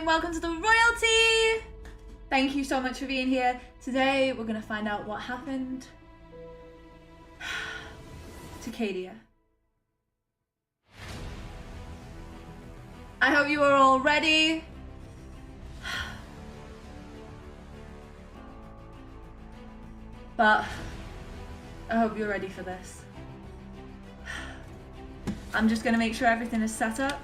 welcome to the royalty! Thank you so much for being here. Today we're gonna find out what happened to Cadia. I hope you are all ready. But I hope you're ready for this. I'm just gonna make sure everything is set up,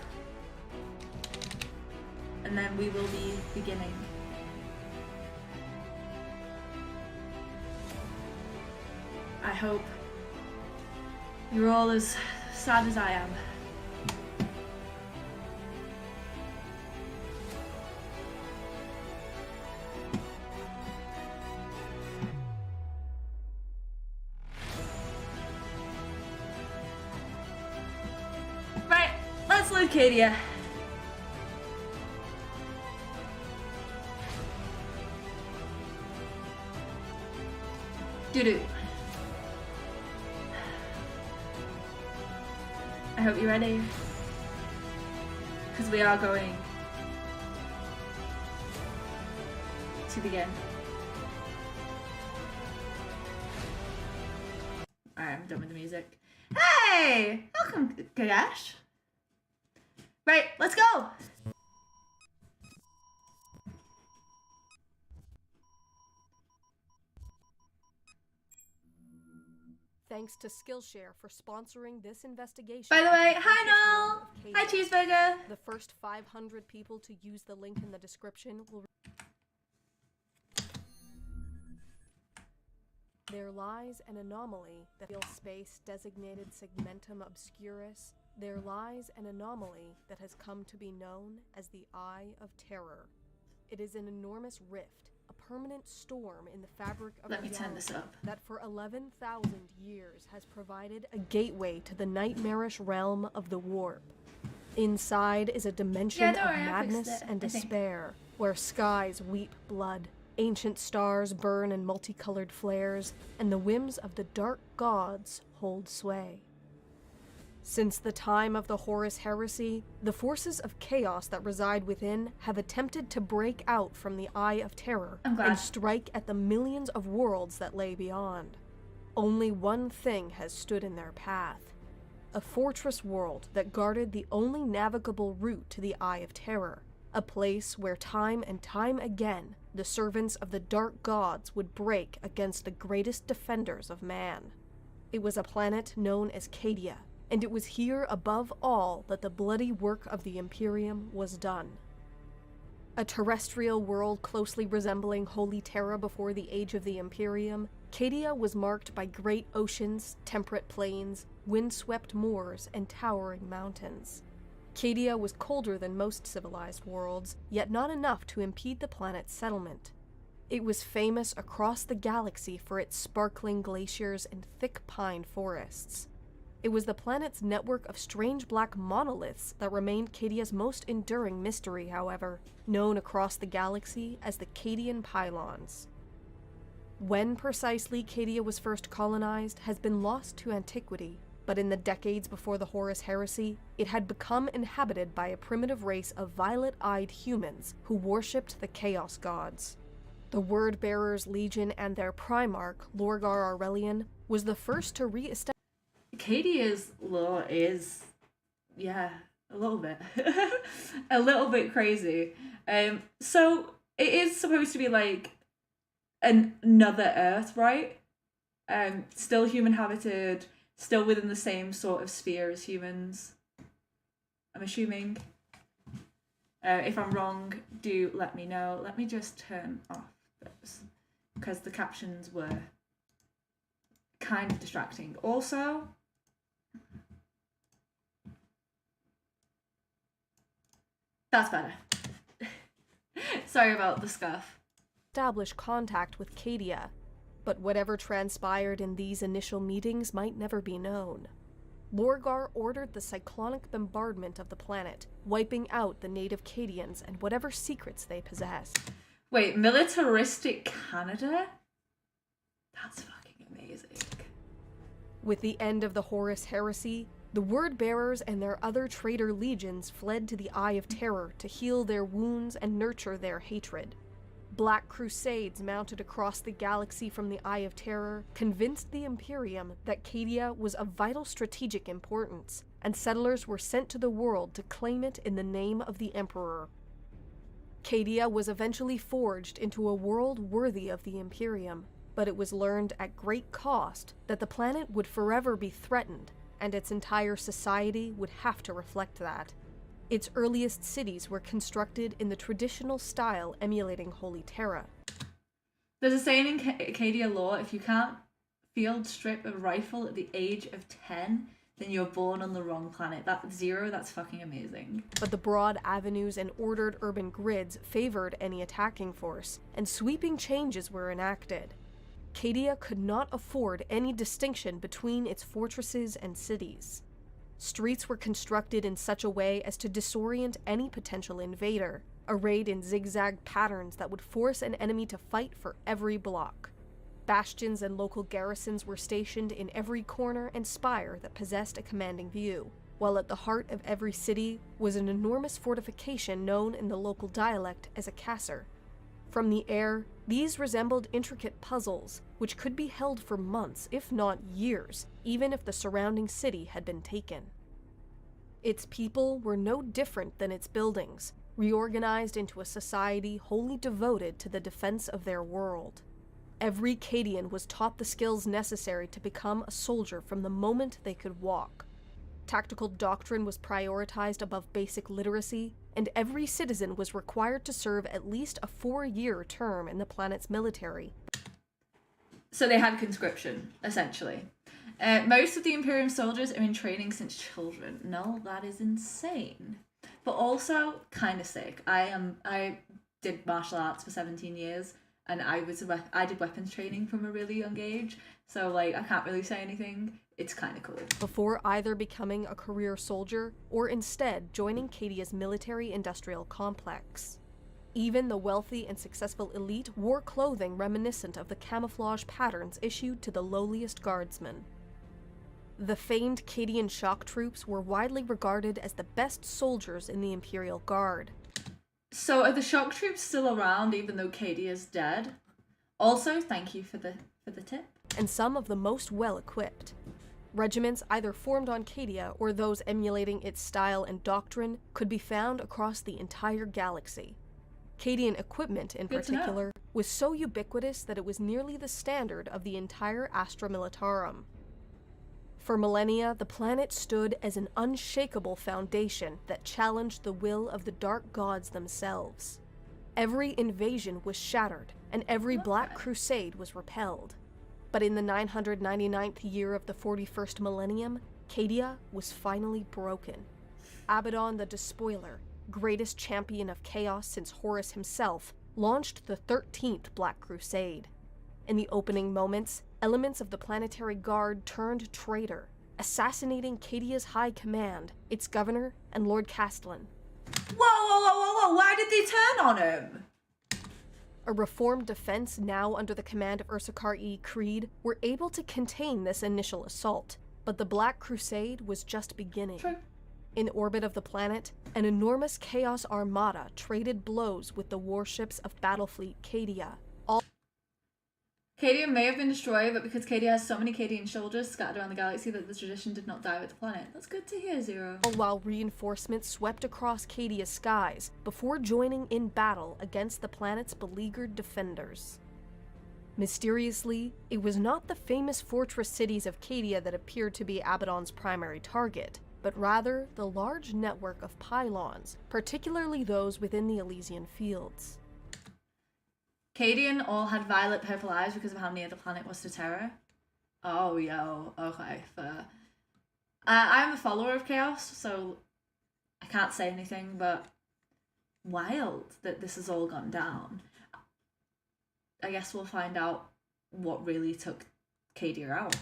and then we will be beginning. I hope you're all as sad as I am. Right, let's load Cadia. Doo-doo. I hope you're ready, because we are going to begin. Alright, I'm done with the music. Hey! Welcome, Ganesh. Right, let's go! Thanks to Skillshare for sponsoring this investigation. By the way, hi Noel! Hi Cheeseburger! The first 500 people to use the link in the description will... There lies an anomaly that feels space designated segmentum obscurus. There lies an anomaly that has come to be known as the Eye of Terror. It is an enormous rift, a permanent storm in the fabric of reality that for 11,000 years has provided a gateway to the nightmarish realm of the warp. Inside is a dimension of madness and despair, where skies weep blood, ancient stars burn in multicolored flares, and the whims of the dark gods hold sway. Since the time of the Horus Heresy, the forces of chaos that reside within have attempted to break out from the Eye of Terror and strike at the millions of worlds that lay beyond. Only one thing has stood in their path: a fortress world that guarded the only navigable route to the Eye of Terror, a place where time and time again the servants of the dark gods would break against the greatest defenders of man. It was a planet known as Cadia, and it was here above all that the bloody work of the Imperium was done. A terrestrial world closely resembling Holy Terra before the age of the Imperium, Cadia was marked by great oceans, temperate plains, windswept moors, and towering mountains. Cadia was colder than most civilized worlds, yet not enough to impede the planet's settlement. It was famous across the galaxy for its sparkling glaciers and thick pine forests. It was the planet's network of strange black monoliths that remained Cadia's most enduring mystery, however, known across the galaxy as the Cadian Pylons. When precisely Cadia was first colonized has been lost to antiquity, but in the decades before the Horus Heresy, it had become inhabited by a primitive race of violet-eyed humans who worshipped the Chaos Gods. The Word-Bearers Legion and their Primarch, Lorgar Aurelian, was the first to re-establish Cadia's law is, yeah, a little bit. A little bit crazy. So it is supposed to be like another Earth, right? Still human habited, still within the same sort of sphere as humans, I'm assuming. If I'm wrong, do let me know. Let me just turn off those, because the captions were kind of distracting. Also, that's better. Sorry about the scuff. Establish contact with Cadia, but whatever transpired in these initial meetings might never be known. Lorgar ordered the cyclonic bombardment of the planet, wiping out the native Cadians and whatever secrets they possessed. Wait, militaristic Canada? That's fucking amazing. With the end of the Horus Heresy, The Word-Bearers and their other traitor legions fled to the Eye of Terror to heal their wounds and nurture their hatred. Black crusades mounted across the galaxy from the Eye of Terror convinced the Imperium that Cadia was of vital strategic importance, and settlers were sent to the world to claim it in the name of the Emperor. Cadia was eventually forged into a world worthy of the Imperium, but it was learned at great cost that the planet would forever be threatened, and its entire society would have to reflect that. Its earliest cities were constructed in the traditional style emulating Holy Terra. There's a saying in Cadia lore, if you can't field strip a rifle at the age of 10, then you're born on the wrong planet. That's fucking amazing. But the broad avenues and ordered urban grids favored any attacking force, and sweeping changes were enacted. Cadia could not afford any distinction between its fortresses and cities. Streets were constructed in such a way as to disorient any potential invader, arrayed in zigzag patterns that would force an enemy to fight for every block. Bastions and local garrisons were stationed in every corner and spire that possessed a commanding view, while at the heart of every city was an enormous fortification known in the local dialect as a casser. From the air, these resembled intricate puzzles, which could be held for months, if not years, even if the surrounding city had been taken. Its people were no different than its buildings, reorganized into a society wholly devoted to the defense of their world. Every Cadian was taught the skills necessary to become a soldier from the moment they could walk. Tactical doctrine was prioritized above basic literacy, and every citizen was required to serve at least a 4-year term in the planet's military. So they had conscription, essentially. Most of the Imperium soldiers are in training since children. No, that is insane. But also kind of sick. I did martial arts for 17 years, and I did weapons training from a really young age. So like I can't really say anything. It's kind of cool. Before either becoming a career soldier or instead joining Cadia's military-industrial complex. Even the wealthy and successful elite wore clothing reminiscent of the camouflage patterns issued to the lowliest guardsmen. The famed Cadian shock troops were widely regarded as the best soldiers in the Imperial Guard. So are the shock troops still around even though Cadia's dead? Also, thank you for the tip. And some of the most well-equipped. Regiments either formed on Cadia or those emulating its style and doctrine could be found across the entire galaxy. Cadian equipment, in particular, was so ubiquitous that it was nearly the standard of the entire Astra Militarum. For millennia, the planet stood as an unshakable foundation that challenged the will of the dark gods themselves. Every invasion was shattered, and every Black Crusade was repelled. But in the 999th year of the 41st millennium, Cadia was finally broken. Abaddon the Despoiler, greatest champion of chaos since Horus himself, launched the 13th Black Crusade. In the opening moments, elements of the Planetary Guard turned traitor, assassinating Cadia's high command, its governor, and Lord Castellan. Whoa, why did they turn on him? A reformed defense now under the command of Ursarkar E. Creed were able to contain this initial assault, but the Black Crusade was just beginning. True. In orbit of the planet, an enormous Chaos Armada traded blows with the warships of Battlefleet Cadia. Cadia may have been destroyed, but because Cadia has so many Cadian soldiers scattered around the galaxy that the tradition did not die with the planet. That's good to hear, Zero. While reinforcements swept across Cadia's skies before joining in battle against the planet's beleaguered defenders. Mysteriously, it was not the famous fortress cities of Cadia that appeared to be Abaddon's primary target, but rather the large network of pylons, particularly those within the Elysian fields. Cadian all had violet purple eyes because of how near the planet was to Terra. Oh, yo, okay, fair. I'm a follower of Chaos, so I can't say anything, but wild that this has all gone down. I guess we'll find out what really took Cadia out.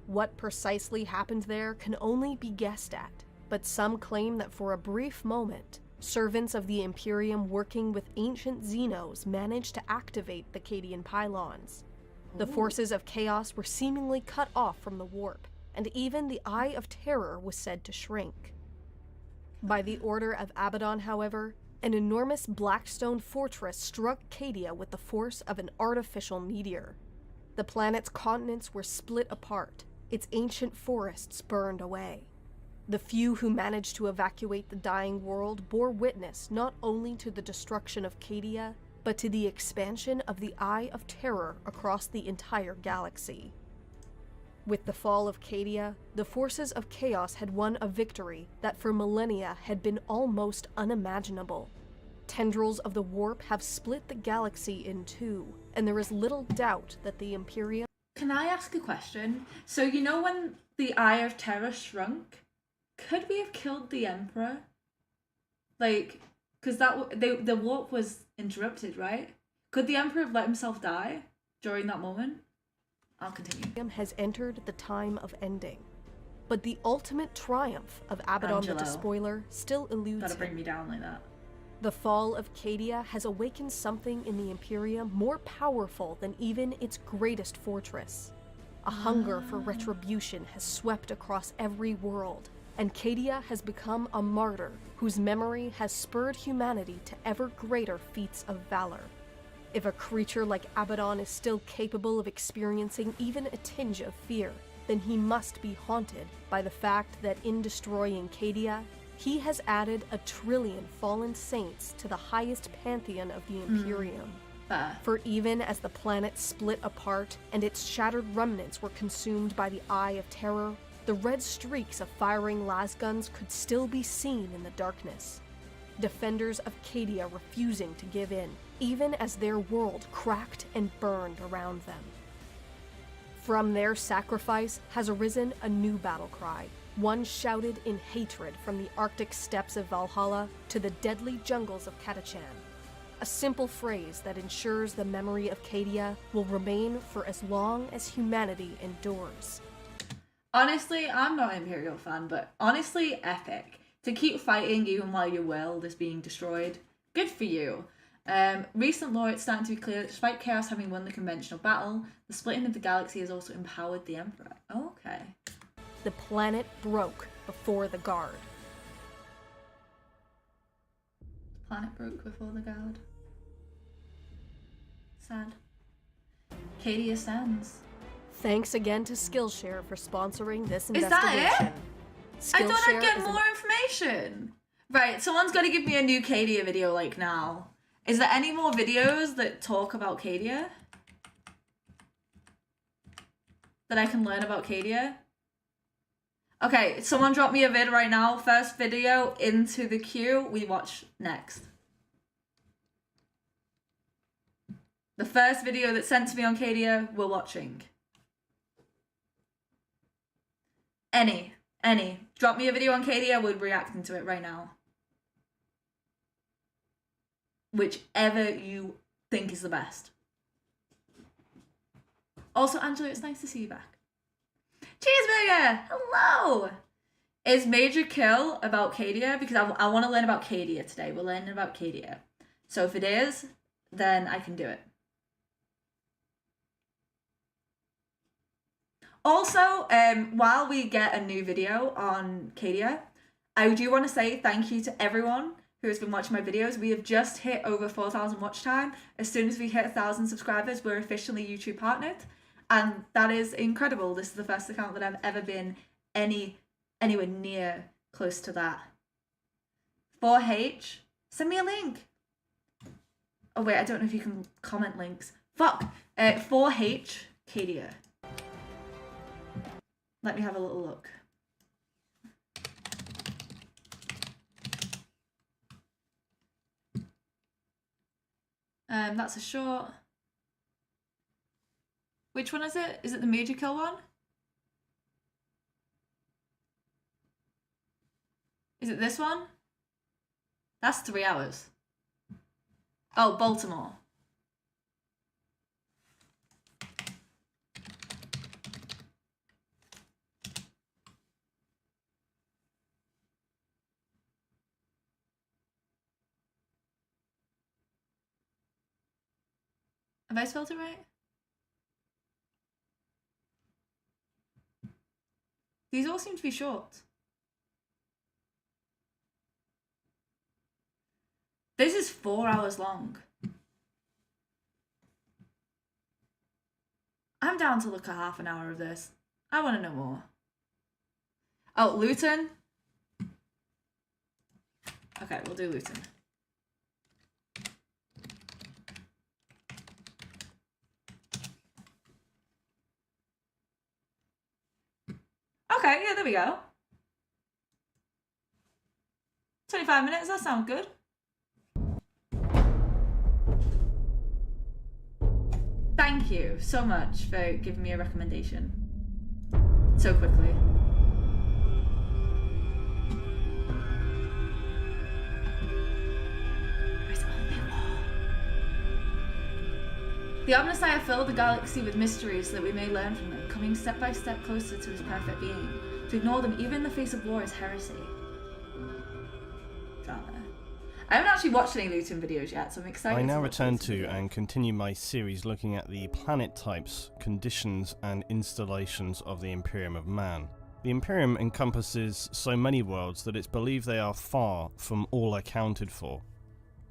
What precisely happened there can only be guessed at, but some claim that for a brief moment, servants of the Imperium working with ancient Xenos managed to activate the Cadian pylons. The forces of chaos were seemingly cut off from the warp, and even the Eye of Terror was said to shrink. By the order of Abaddon, however, an enormous blackstone fortress struck Cadia with the force of an artificial meteor. The planet's continents were split apart, its ancient forests burned away. The few who managed to evacuate the dying world bore witness not only to the destruction of Cadia, but to the expansion of the Eye of Terror across the entire galaxy. With the fall of Cadia, the forces of chaos had won a victory that for millennia had been almost unimaginable. Tendrils of the warp have split the galaxy in two, and there is little doubt that the Imperium... Can I ask a question? So you know when the Eye of Terror shrunk, could we have killed the Emperor? Like, because the warp was interrupted, right? Could the Emperor have let himself die during that moment? I'll continue. ...has entered the time of ending. But the ultimate triumph of Abaddon the Despoiler still eludes Gotta bring him. me down like that. The fall of Cadia has awakened something in the Imperium more powerful than even its greatest fortress. A hunger for retribution has swept across every world, and Cadia has become a martyr whose memory has spurred humanity to ever greater feats of valor. If a creature like Abaddon is still capable of experiencing even a tinge of fear, then he must be haunted by the fact that in destroying Cadia, he has added 1 trillion fallen saints to the highest pantheon of the Imperium. For even as the planet split apart and its shattered remnants were consumed by the Eye of Terror, the red streaks of firing lasguns could still be seen in the darkness. Defenders of Cadia refusing to give in, even as their world cracked and burned around them. From their sacrifice has arisen a new battle cry, one shouted in hatred from the Arctic steppes of Valhalla to the deadly jungles of Catachan. A simple phrase that ensures the memory of Cadia will remain for as long as humanity endures. Honestly, I'm not an Imperial fan, but honestly, epic. To keep fighting even while your world is being destroyed. Good for you. Recent lore, it's starting to be clear that despite Chaos having won the conventional battle, the splitting of the galaxy has also empowered the Emperor. Okay. The planet broke before the guard. The planet broke before the guard. Sad. Cadia stands. Thanks again to Skillshare for sponsoring this investigation. Is that it? I thought I'd get is more information. Right, someone's got to give me a new Cadia video like now. Is there any more videos that talk about Cadia? That I can learn about Cadia? Okay, someone drop me a vid right now. First video into the queue. We watch next. The first video that's sent to me on Cadia, we're watching. Any. Drop me a video on Cadia, we're reacting to it right now. Whichever you think is the best. Also, Angela, it's nice to see you back. Cheeseburger! Hello! Is Major Kill about Cadia? Because I want to learn about Cadia today. We're learning about Cadia. So if it is, then I can do it. Also, while we get a new video on Cadia, I do want to say thank you to everyone who has been watching my videos. We have just hit over 4,000 watch time. As soon as we hit 1,000 subscribers, we're officially YouTube partnered. And that is incredible. This is the first account that I've ever been anywhere near close to that. 4H, send me a link. Oh wait, I don't know if you can comment links. Fuck. 4H, Cadia. Let me have a little look. That's a short. Which one is it? Is it the Major Kill one? Is it this one? That's 3 hours. Oh, Baltimore. Have I spelled it right? These all seem to be short. This is 4 hours long. I'm down to look at half an hour of this. I want to know more. Oh, Luetin? Okay, we'll do Luetin. Okay, yeah, there we go. 25 minutes, that sounds good. Thank you so much for giving me a recommendation so quickly. The Omnissiah filled the galaxy with mysteries so that we may learn from them, coming step by step closer to his perfect being. To ignore them even in the face of war is heresy. Drama. I haven't actually watched any Luetin videos yet, so I'm excited. I now return to and continue my series looking at the planet types, conditions and installations of the Imperium of Man. The Imperium encompasses so many worlds that it's believed they are far from all accounted for.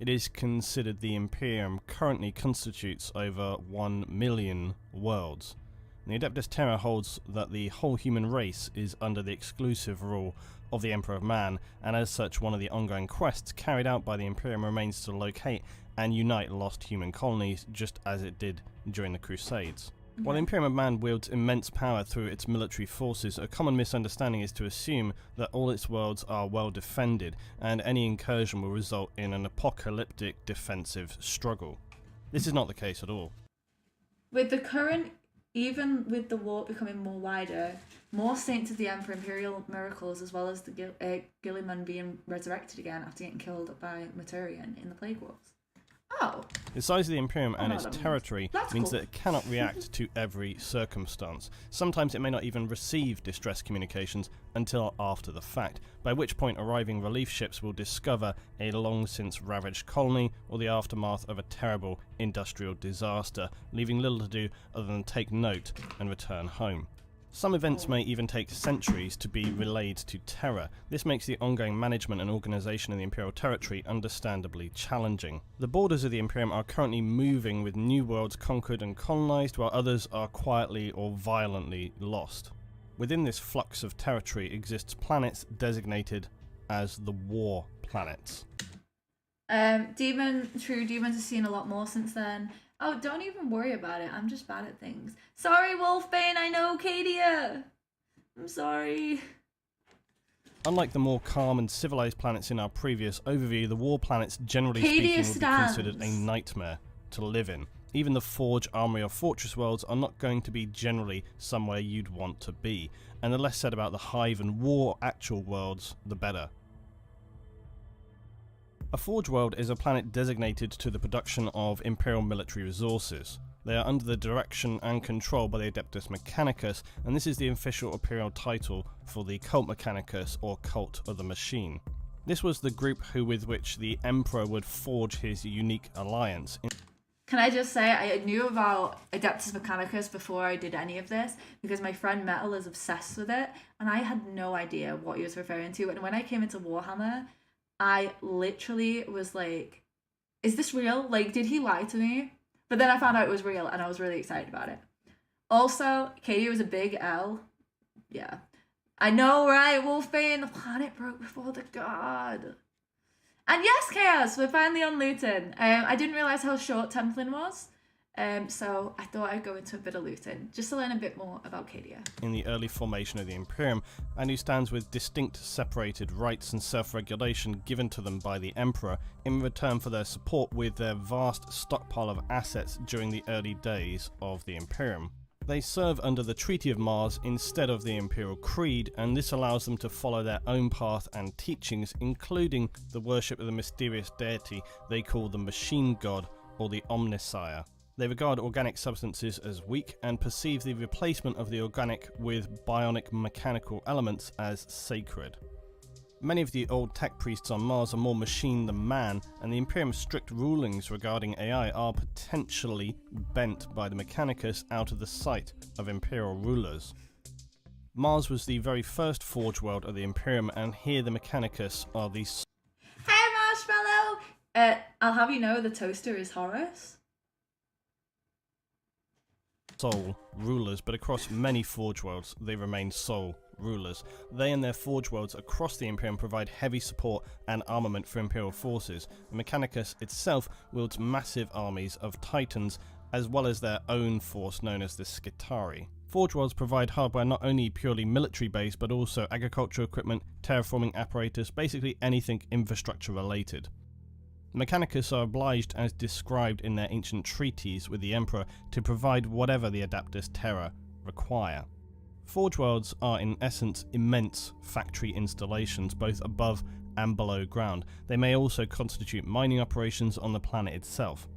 It is considered the Imperium currently constitutes over 1 million worlds. And the Adeptus Terra holds that the whole human race is under the exclusive rule of the Emperor of Man, and as such one of the ongoing quests carried out by the Imperium remains to locate and unite lost human colonies, just as it did during the Crusades. While the Imperium of Man wields immense power through its military forces, a common misunderstanding is to assume that all its worlds are well defended, and any incursion will result in an apocalyptic defensive struggle. This is not the case at all. With the current, even with the war becoming more wider, more saints of the Emperor, imperial miracles, as well as the Guilliman being resurrected again after getting killed by Maturian in the Plague Wars. Oh. The size of the Imperium and its territory means cool. that it cannot react to every circumstance. Sometimes it may not even receive distress communications until after the fact, by which point arriving relief ships will discover a long since ravaged colony or the aftermath of a terrible industrial disaster, leaving little to do other than take note and return home. Some events may even take centuries to be relayed to Terra. This makes the ongoing management and organisation in the Imperial territory understandably challenging. The borders of the Imperium are currently moving, with new worlds conquered and colonised, while others are quietly or violently lost. Within this flux of territory exists planets designated as the War Planets. Demons have seen a lot more since then. Oh, don't even worry about it. I'm just bad at things. Sorry, Wolfbane, I know, Cadia. I'm sorry. Unlike the more calm and civilized planets in our previous overview, the war planets, generally speaking, would be considered a nightmare to live in. Even the Forge, Armory or Fortress worlds are not going to be generally somewhere you'd want to be, and the less said about the Hive and War actual worlds, the better. A Forge world is a planet designated to the production of Imperial military resources. They are under the direction and control by the Adeptus Mechanicus, and this is the official Imperial title for the Cult Mechanicus or Cult of the Machine. This was the group with which the Emperor would forge his unique alliance. Can I just say, I knew about Adeptus Mechanicus before I did any of this, because my friend Metal is obsessed with it, and I had no idea what he was referring to, and when I came into Warhammer, I literally was like, is this real? Like, did he lie to me? But then I found out it was real, and I was really excited about it. Also, Cadia was a big L. Yeah. I know, right? Wolfbane, the planet broke before the god. And yes, Chaos, we're finally on Luetin. I didn't realise how short Templin was. So I thought I'd go into a bit of Luetin, just to learn a bit more about Cadia. In the early formation of the Imperium, and who stands with distinct separated rights and self-regulation given to them by the Emperor in return for their support with their vast stockpile of assets during the early days of the Imperium. They serve under the Treaty of Mars instead of the Imperial Creed, and this allows them to follow their own path and teachings, including the worship of the mysterious deity they call the Machine God or the Omnissiah. They regard organic substances as weak and perceive the replacement of the organic with bionic mechanical elements as sacred. Many of the old tech priests on Mars are more machine than man, and the Imperium's strict rulings regarding AI are potentially bent by the Mechanicus out of the sight of Imperial rulers. Mars was the very first forge world of the Imperium, and here the Mechanicus are the Hey, Marshmallow! I'll have you know the toaster is Horus. sole rulers, but across many forge worlds they remain sole rulers. They and their forge worlds across the Imperium provide heavy support and armament for Imperial forces. The Mechanicus itself wields massive armies of Titans, as well as their own force known as the Skitarii. Forge worlds provide hardware not only purely military based, but also agricultural equipment, terraforming apparatus, basically anything infrastructure related. The Mechanicus are obliged, as described in their ancient treaties with the Emperor, to provide whatever the Adeptus Terra require. Forge worlds are in essence immense factory installations, both above and below ground. They may also constitute mining operations on the planet itself.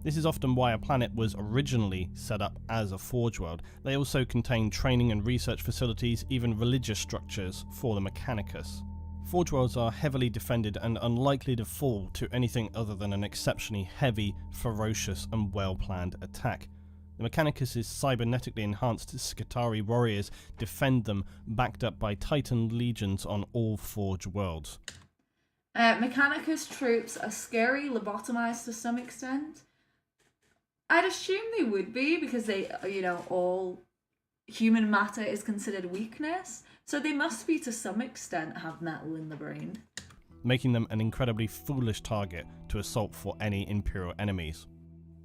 This is often why a planet was originally set up as a forge world. They also contain training and research facilities, even religious structures for the Mechanicus. Forge worlds are heavily defended and unlikely to fall to anything other than an exceptionally heavy, ferocious and well-planned attack. The Mechanicus' cybernetically enhanced Skitarii warriors defend them, backed up by Titan legions on all Forge worlds. Mechanicus troops are scary, lobotomized to some extent. I'd assume they would be, because they, all human matter is considered weakness, so they must be to some extent have metal in the brain. Making them an incredibly foolish target to assault for any Imperial enemies.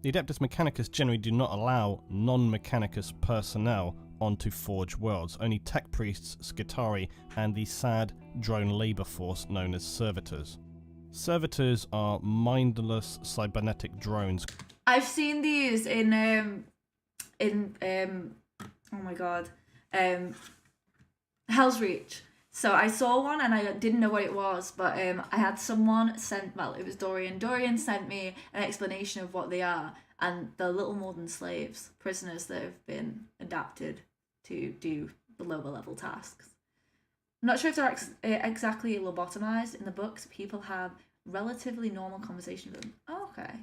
The Adeptus Mechanicus generally do not allow non-Mechanicus personnel onto Forge worlds, only tech priests, Skitarii, and the sad drone labour force known as servitors. Servitors are mindless cybernetic drones. I've seen these in Hell's Reach. So I saw one and I didn't know what it was, but I had someone it was Dorian. Dorian sent me an explanation of what they are, and they're little modern slaves, prisoners that have been adapted to do the lower level tasks. I'm not sure if they're exactly lobotomized. In the books, people have relatively normal conversation with them. Oh, okay.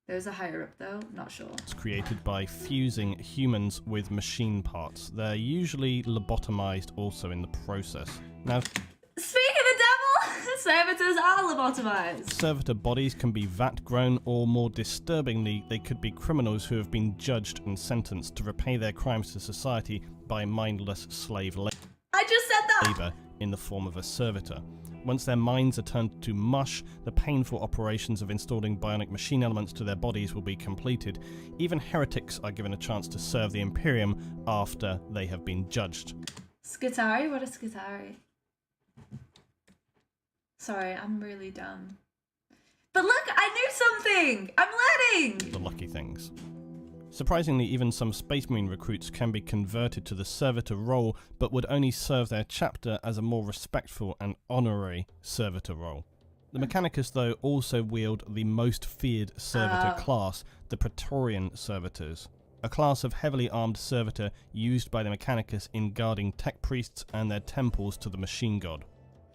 There's a higher up though, not sure. It's created by fusing humans with machine parts. They're usually lobotomized also in the process. Now, speaking of the devil, servitors are lobotomized. Servitor bodies can be vat-grown, or more disturbingly, they could be criminals who have been judged and sentenced to repay their crimes to society by mindless slave labor. I just said that! Labor in the form of a servitor. Once their minds are turned to mush, the painful operations of installing bionic machine elements to their bodies will be completed. Even heretics are given a chance to serve the Imperium after they have been judged. Skitarii? What is Skitarii? Sorry, I'm really dumb. But look, I knew something! I'm learning! The lucky things. Surprisingly, even some Space Marine recruits can be converted to the servitor role, but would only serve their chapter as a more respectful and honorary servitor role. The Mechanicus, though, also wield the most feared servitor class, the Praetorian Servitors, a class of heavily armed servitor used by the Mechanicus in guarding tech priests and their temples to the machine god.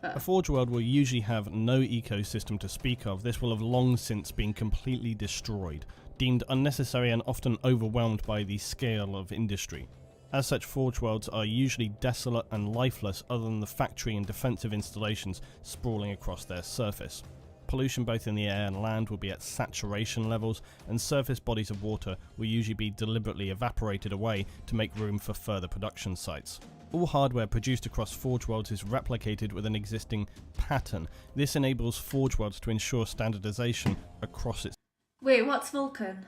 A Forge world will usually have no ecosystem to speak of. This will have long since been completely destroyed, deemed unnecessary and often overwhelmed by the scale of industry. As such, Forge worlds are usually desolate and lifeless other than the factory and defensive installations sprawling across their surface. Pollution both in the air and land will be at saturation levels, and surface bodies of water will usually be deliberately evaporated away to make room for further production sites. All hardware produced across Forge worlds is replicated with an existing pattern. This enables Forge worlds to ensure standardization across its... Wait, what's Vulcan?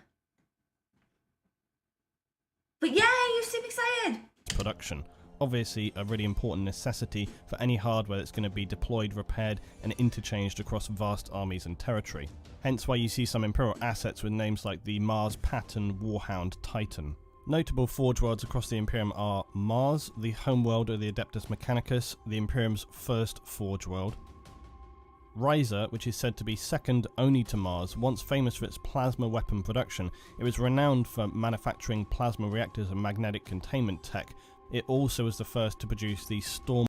But yeah, you seem excited! production. Obviously a really important necessity for any hardware that's going to be deployed, repaired and interchanged across vast armies and territory. Hence why you see some Imperial assets with names like the Mars Pattern Warhound Titan. Notable Forge worlds across the Imperium are Mars, the homeworld of the Adeptus Mechanicus, the Imperium's first Forge world. Risa, which is said to be second only to Mars. Once famous for its plasma weapon production, it was renowned for manufacturing plasma reactors and magnetic containment tech. It also was the first to produce the Storm...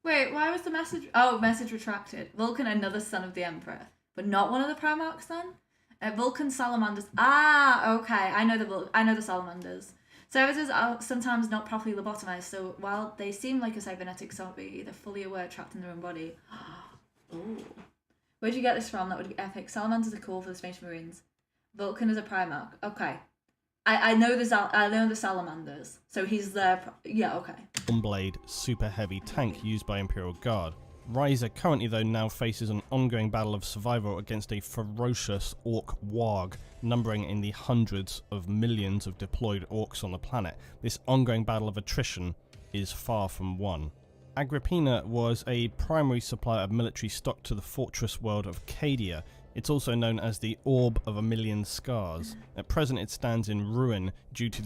Wait, why was the message... Oh, message retracted. Vulcan, another son of the Emperor. But not one of the Primarchs then? Vulcan salamanders. Ah, okay. I know the salamanders. Services are sometimes not properly lobotomized, so while they seem like a cybernetic zombie, they're fully aware, trapped in their own body. Ooh. Where'd you get this from? That would be epic. Salamanders are cool for the Space Marines. Vulcan is a Primarch. Okay. I know the salamanders, so he's there. Yeah, okay. Blade, super heavy tank used by Imperial Guard. Riser currently though now faces an ongoing battle of survival against a ferocious orc warg, numbering in the hundreds of millions of deployed orcs on the planet. This ongoing battle of attrition is far from won. Agrippina was a primary supplier of military stock to the fortress world of Cadia. It's also known as the Orb of a Million Scars. At present it stands in ruin due to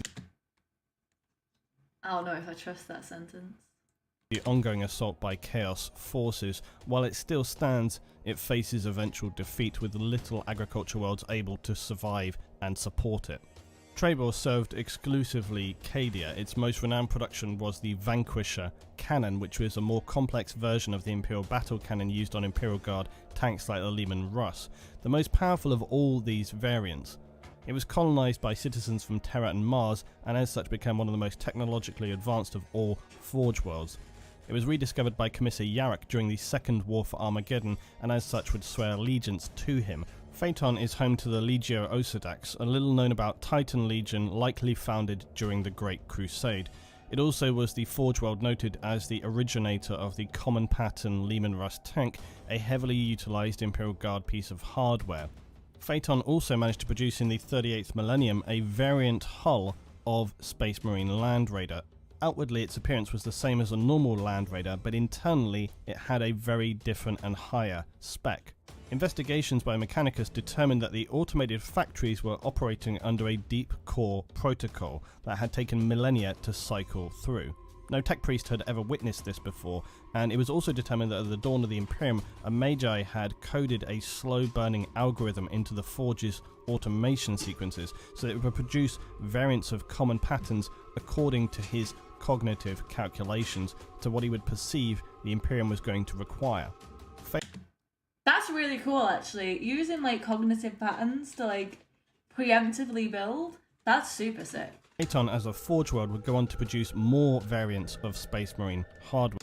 I don't know if I trust that sentence. The ongoing assault by Chaos forces. While it still stands, it faces eventual defeat, with little agriculture worlds able to survive and support it. Trebor served exclusively Cadia. Its most renowned production was the Vanquisher cannon, which was a more complex version of the Imperial battle cannon used on Imperial Guard tanks like the Lehman Russ, the most powerful of all these variants. It was colonized by citizens from Terra and Mars, and as such became one of the most technologically advanced of all Forge worlds. It was rediscovered by Commissar Yarrick during the Second War for Armageddon, and as such would swear allegiance to him. Phaeton is home to the Legio Osedax, a little known about Titan Legion likely founded during the Great Crusade. It also was the Forge world noted as the originator of the common pattern Lehman Russ tank, a heavily utilized Imperial Guard piece of hardware. Phaeton also managed to produce in the 38th millennium a variant hull of Space Marine Land Raider. Outwardly its appearance was the same as a normal Land Raider, but internally it had a very different and higher spec. Investigations by Mechanicus determined that the automated factories were operating under a deep core protocol that had taken millennia to cycle through. No tech priest had ever witnessed this before, and it was also determined that at the dawn of the Imperium, a Magi had coded a slow-burning algorithm into the Forge's automation sequences so that it would produce variants of common patterns according to his cognitive calculations to what he would perceive the Imperium was going to require. That's really cool, actually. Using like cognitive patterns to like preemptively build, that's super sick. Phaeton as a Forge world would go on to produce more variants of Space Marine hardware.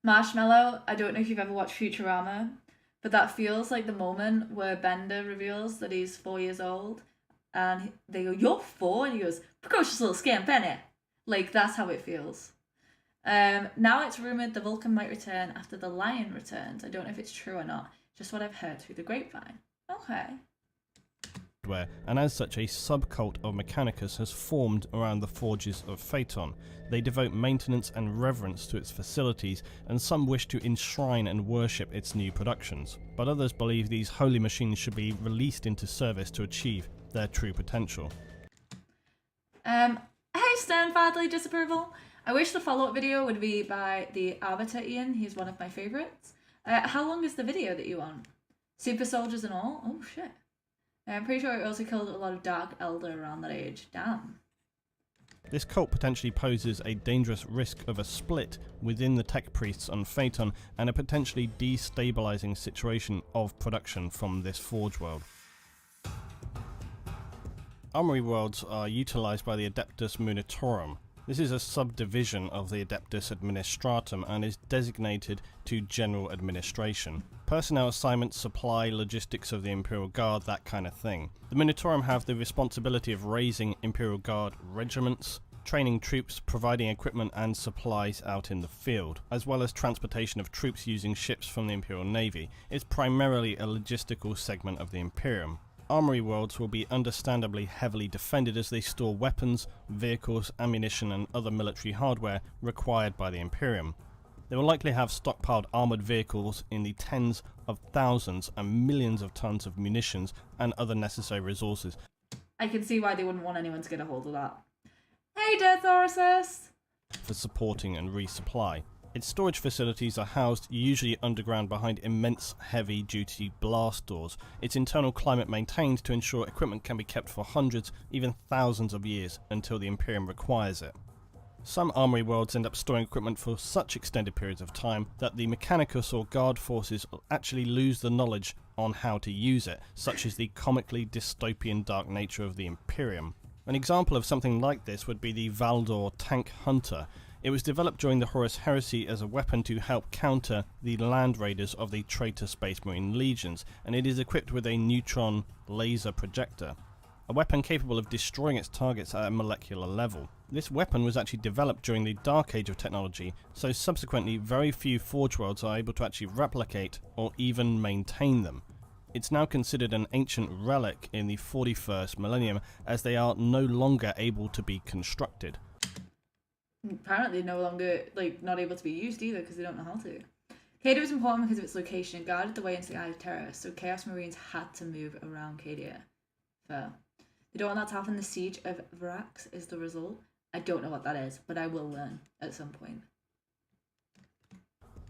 Marshmallow, I don't know if you've ever watched Futurama, but that feels like the moment where Bender reveals that he's 4 years old, and they go, "You're 4?" And he goes, "Precocious little scamp, innit?" Like, that's how it feels. Now it's rumoured the Vulcan might return after the Lion returns. I don't know if it's true or not. Just what I've heard through the grapevine. Okay. And as such, a subcult of Mechanicus has formed around the forges of Phaeton. They devote maintenance and reverence to its facilities, and some wish to enshrine and worship its new productions. But others believe these holy machines should be released into service to achieve their true potential. Hey Stern Fatherly Disapproval. I wish the follow-up video would be by the Arbiter Ian. He's one of my favourites. How long is the video that you want? Super soldiers and all? Oh shit. I'm pretty sure it also killed a lot of Dark Elder around that age. Damn. This cult potentially poses a dangerous risk of a split within the tech priests on Phaeton and a potentially destabilizing situation of production from this Forge world. Armory worlds are utilized by the Adeptus Munitorum. This is a subdivision of the Adeptus Administratum and is designated to general administration. Personnel assignments, supply, logistics of the Imperial Guard, that kind of thing. The Munitorum have the responsibility of raising Imperial Guard regiments, training troops, providing equipment and supplies out in the field, as well as transportation of troops using ships from the Imperial Navy. It's primarily a logistical segment of the Imperium. Armory worlds will be understandably heavily defended as they store weapons, vehicles, ammunition and other military hardware required by the Imperium. They will likely have stockpiled armoured vehicles in the tens of thousands and millions of tons of munitions and other necessary resources. I can see why they wouldn't want anyone to get a hold of that. Hey Death Orsus! For supporting and resupply. Its storage facilities are housed usually underground behind immense heavy-duty blast doors. Its internal climate maintained to ensure equipment can be kept for hundreds, even thousands of years until the Imperium requires it. Some armory worlds end up storing equipment for such extended periods of time that the Mechanicus or Guard forces actually lose the knowledge on how to use it, such as the comically dystopian dark nature of the Imperium. An example of something like this would be the Valdor Tank Hunter. It was developed during the Horus Heresy as a weapon to help counter the land raiders of the traitor Space Marine legions, and it is equipped with a neutron laser projector, a weapon capable of destroying its targets at a molecular level. This weapon was actually developed during the Dark Age of technology, so subsequently very few Forge Worlds are able to actually replicate or even maintain them. It's now considered an ancient relic in the 41st millennium, as they are no longer able to be constructed. Apparently no longer, not able to be used either, because they don't know how to. Cadia was important because of its location and guarded the way into the Eye of Terror, so Chaos Marines had to move around Cadia. Fair. They don't want that to happen. The Siege of Vrax is the result. I don't know what that is, but I will learn at some point.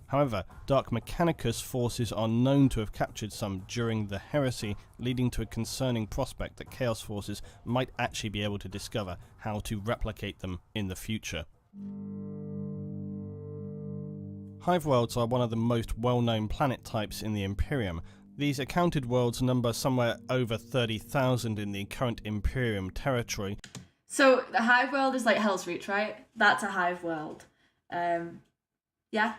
However, Dark Mechanicus forces are known to have captured some during the Heresy, leading to a concerning prospect that Chaos forces might actually be able to discover how to replicate them in the future. Hive worlds are one of the most well-known planet types in the Imperium. These accounted worlds number somewhere over 30,000 in the current Imperium territory. So the Hive world is like Hell's Reach, right? That's a Hive world. Yeah.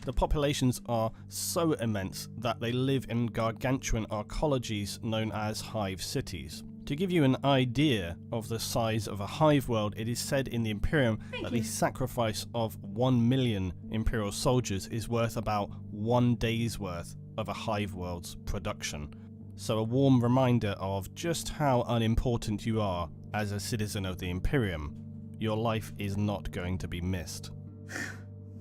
The populations are so immense that they live in gargantuan arcologies known as hive cities. To give you an idea of the size of a hive world, it is said in the Imperium that the sacrifice of 1 million Imperial soldiers is worth about 1 day's worth of a hive world's production. So a warm reminder of just how unimportant you are as a citizen of the Imperium. Your life is not going to be missed.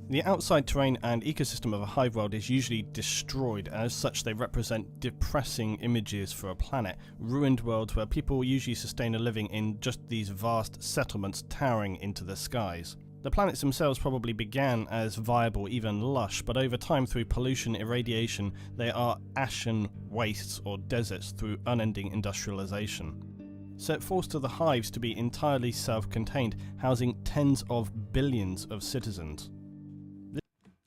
The outside terrain and ecosystem of a hive world is usually destroyed, and as such they represent depressing images for a planet, ruined worlds where people usually sustain a living in just these vast settlements towering into the skies. The planets themselves probably began as viable, even lush, but over time through pollution, irradiation, they are ashen wastes or deserts through unending industrialization. So it falls to the hives to be entirely self-contained, housing tens of billions of citizens.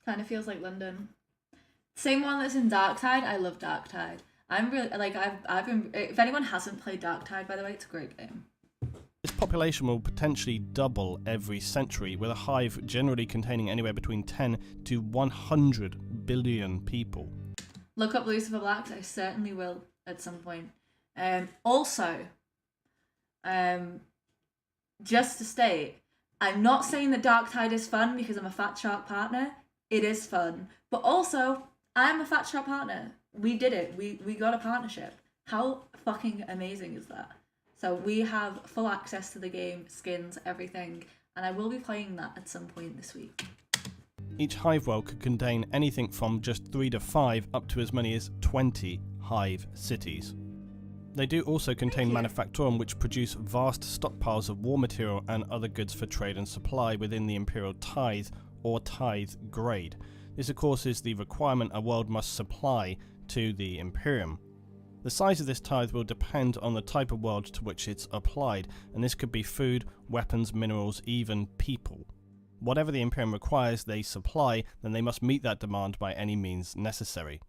Kind of feels like London. Same one that's in Darktide. I love Darktide. I'm really I've been. If anyone hasn't played Darktide, by the way, it's a great game. This population will potentially double every century, with a hive generally containing anywhere between 10 to 100 billion people. Look up Lucifer Blacks. I certainly will at some point. Also, just to state, I'm not saying that Darktide is fun because I'm a Fat Shark partner. It is fun, but also I'm a Fat Shark partner. We did it. We got a partnership. How fucking amazing is that? So we have full access to the game, skins, everything, and I will be playing that at some point this week. Each hive world could contain anything from just 3 to 5 up to as many as 20 hive cities. They do also contain manufactorum, which produce vast stockpiles of war material and other goods for trade and supply within the Imperial Tithe or Tithe grade. This of course is the requirement a world must supply to the Imperium. The size of this tithe will depend on the type of world to which it's applied, and this could be food, weapons, minerals, even people. Whatever the Imperium requires they supply, then they must meet that demand by any means necessary.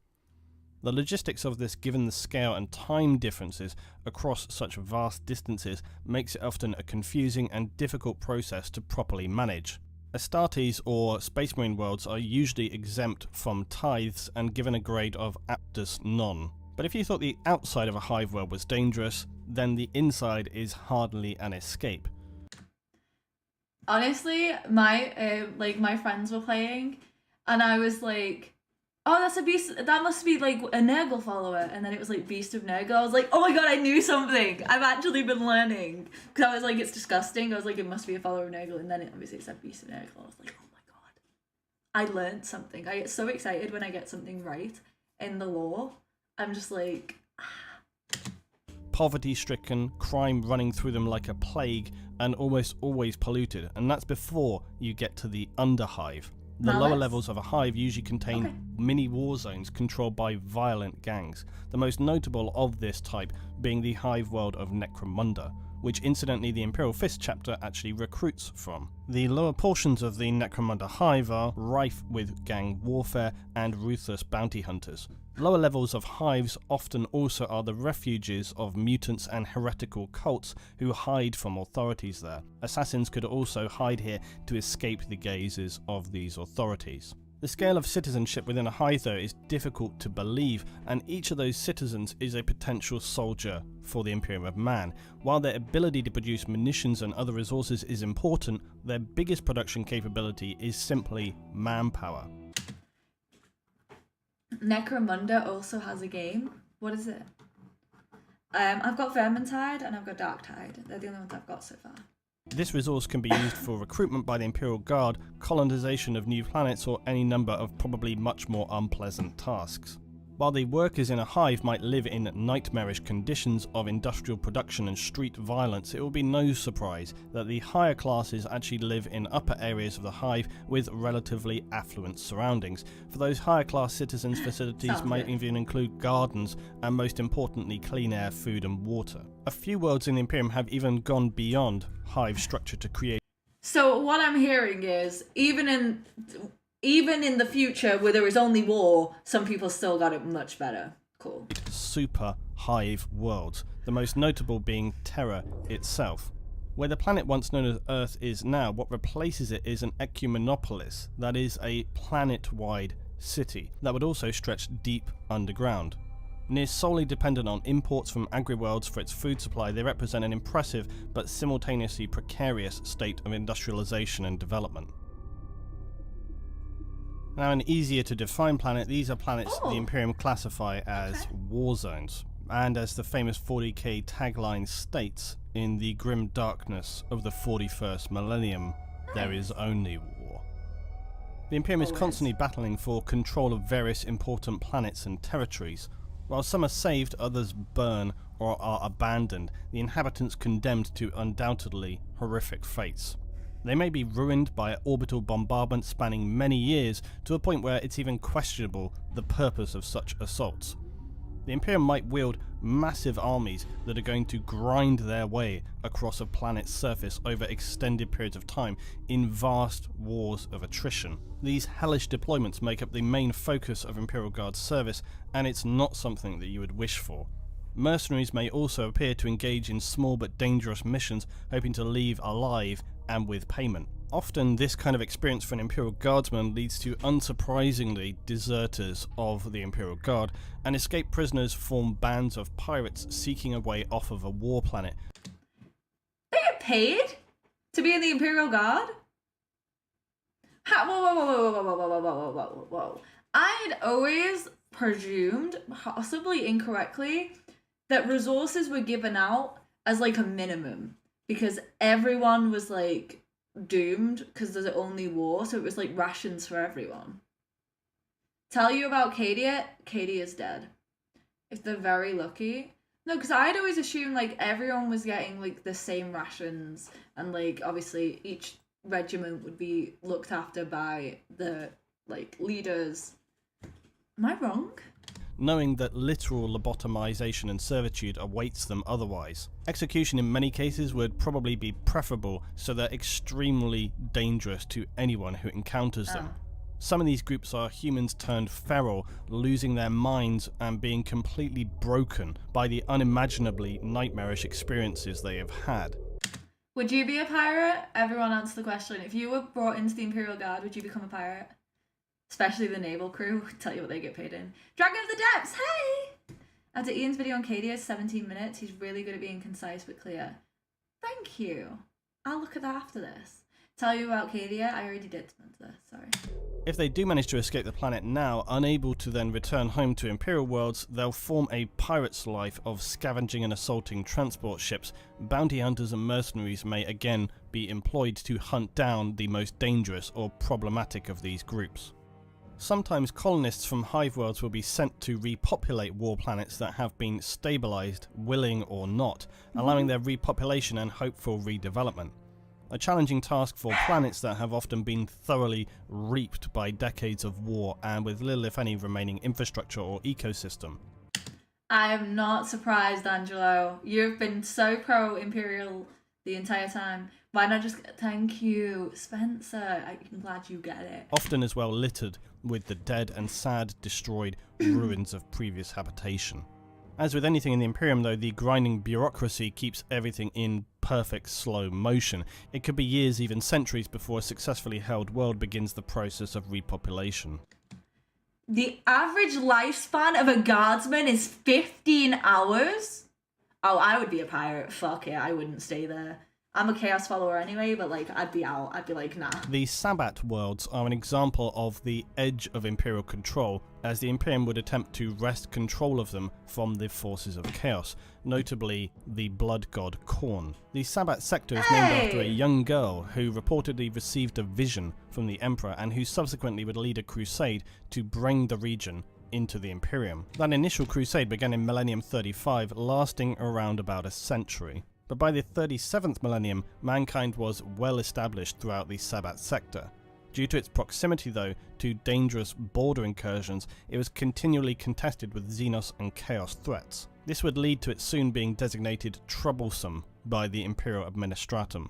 The logistics of this, given the scale and time differences across such vast distances, makes it often a confusing and difficult process to properly manage. Astartes or Space Marine worlds are usually exempt from tithes and given a grade of aptus non. But if you thought the outside of a hive world was dangerous, then the inside is hardly an escape. Honestly, my friends were playing, and I was like, "Oh, that's a beast. That must be like a Nurgle follower." And then it was like Beast of Nurgle. I was like, "Oh my god, I knew something. I've actually been learning." Because I was like, "It's disgusting." I was like, "It must be a follower of Nurgle." And then it obviously said Beast of Nurgle. I was like, "Oh my god, I learned something." I get so excited when I get something right in the lore. I'm just like, Poverty-stricken, crime running through them like a plague, and almost always polluted. And that's before you get to the underhive. The lower levels of a hive usually contain mini war zones controlled by violent gangs, the most notable of this type being the hive world of Necromunda, which incidentally the Imperial Fist chapter actually recruits from. The lower portions of the Necromunda hive are rife with gang warfare and ruthless bounty hunters. Lower levels of hives often also are the refuges of mutants and heretical cults who hide from authorities there. Assassins could also hide here to escape the gazes of these authorities. The scale of citizenship within a hive though is difficult to believe, and each of those citizens is a potential soldier for the Imperium of Man. While their ability to produce munitions and other resources is important, their biggest production capability is simply manpower. Necromunda also has a game. What is it? I've got Vermintide and I've got Darktide. They're the only ones I've got so far. This resource can be used for recruitment by the Imperial Guard, colonization of new planets, or any number of probably much more unpleasant tasks. While the workers in a hive might live in nightmarish conditions of industrial production and street violence, it will be no surprise that the higher classes actually live in upper areas of the hive with relatively affluent surroundings. For those higher class citizens, facilities might even include gardens and, most importantly, clean air, food and water. A few worlds in the Imperium have even gone beyond hive structure to create. So what I'm hearing is, even in the future where there is only war, some people still got it much better. Cool. Super hive worlds, the most notable being Terra itself. Where the planet once known as Earth is now, what replaces it is an ecumenopolis, that is a planet-wide city that would also stretch deep underground. Near solely dependent on imports from agri-worlds for its food supply, they represent an impressive but simultaneously precarious state of industrialization and development. Now, an easier to define planet, these are planets the Imperium classify as war zones, and as the famous 40k tagline states, in the grim darkness of the 41st millennium, there is only war. The Imperium is constantly battling for control of various important planets and territories. While some are saved, others burn or are abandoned, the inhabitants condemned to undoubtedly horrific fates. They may be ruined by orbital bombardment spanning many years, to a point where it's even questionable the purpose of such assaults. The Imperium might wield massive armies that are going to grind their way across a planet's surface over extended periods of time in vast wars of attrition. These hellish deployments make up the main focus of Imperial Guard service, and it's not something that you would wish for. Mercenaries may also appear to engage in small but dangerous missions, hoping to leave alive and with payment. Often this kind of experience for an Imperial Guardsman leads to, unsurprisingly, deserters of the Imperial Guard, and escaped prisoners form bands of pirates seeking a way off of a war planet. They get paid to be in the Imperial Guard? Whoa. I'd always presumed, possibly incorrectly, that resources were given out as like a minimum, because everyone was like doomed because there's only war, so it was like rations for everyone. Tell you about Cadia? Cadia's dead. If they're very lucky. No, because I'd always assumed like everyone was getting like the same rations, and like obviously each regiment would be looked after by the like leaders. Am I wrong? Knowing that literal lobotomization and servitude awaits them otherwise. Execution in many cases would probably be preferable, so they're extremely dangerous to anyone who encounters them. Some of these groups are humans turned feral, losing their minds and being completely broken by the unimaginably nightmarish experiences they have had. Would you be a pirate? Everyone answer the question. If you were brought into the Imperial Guard, would you become a pirate? Especially the naval crew, tell you what they get paid in. Dragon of the Depths, hey! After Ian's video on Cadia, 17 minutes, he's really good at being concise but clear. Thank you. I'll look at that after this. Tell you about Cadia, I already did this, sorry. If they do manage to escape the planet now, unable to then return home to Imperial worlds, they'll form a pirate's life of scavenging and assaulting transport ships. Bounty hunters and mercenaries may again be employed to hunt down the most dangerous or problematic of these groups. Sometimes colonists from hive worlds will be sent to repopulate war planets that have been stabilized, willing or not, allowing their repopulation and hopeful redevelopment. A challenging task for planets that have often been thoroughly reaped by decades of war and with little if any remaining infrastructure or ecosystem. I am not surprised, Angelo. You've been so pro-Imperial the entire time. Why not just... Thank you, Spencer. I'm glad you get it. Often as well littered with the dead and sad destroyed ruins of previous habitation. As with anything in the Imperium though, the grinding bureaucracy keeps everything in perfect slow motion. It could be years, even centuries, before a successfully held world begins the process of repopulation. The average lifespan of a guardsman is 15 hours? Oh, I would be a pirate. Fuck it, I wouldn't stay there. I'm a chaos follower anyway, but like, I'd be out. I'd be like, nah. The Sabbat worlds are an example of the edge of Imperial control, as the Imperium would attempt to wrest control of them from the forces of chaos, notably the blood god Khorne. The Sabbat sector is named after a young girl who reportedly received a vision from the Emperor and who subsequently would lead a crusade to bring the region into the Imperium. That initial crusade began in Millennium 35, lasting around about a century. But by the 37th millennium, mankind was well established throughout the Sabbat sector. Due to its proximity though to dangerous border incursions, it was continually contested with Xenos and Chaos threats. This would lead to it soon being designated troublesome by the Imperial Administratum.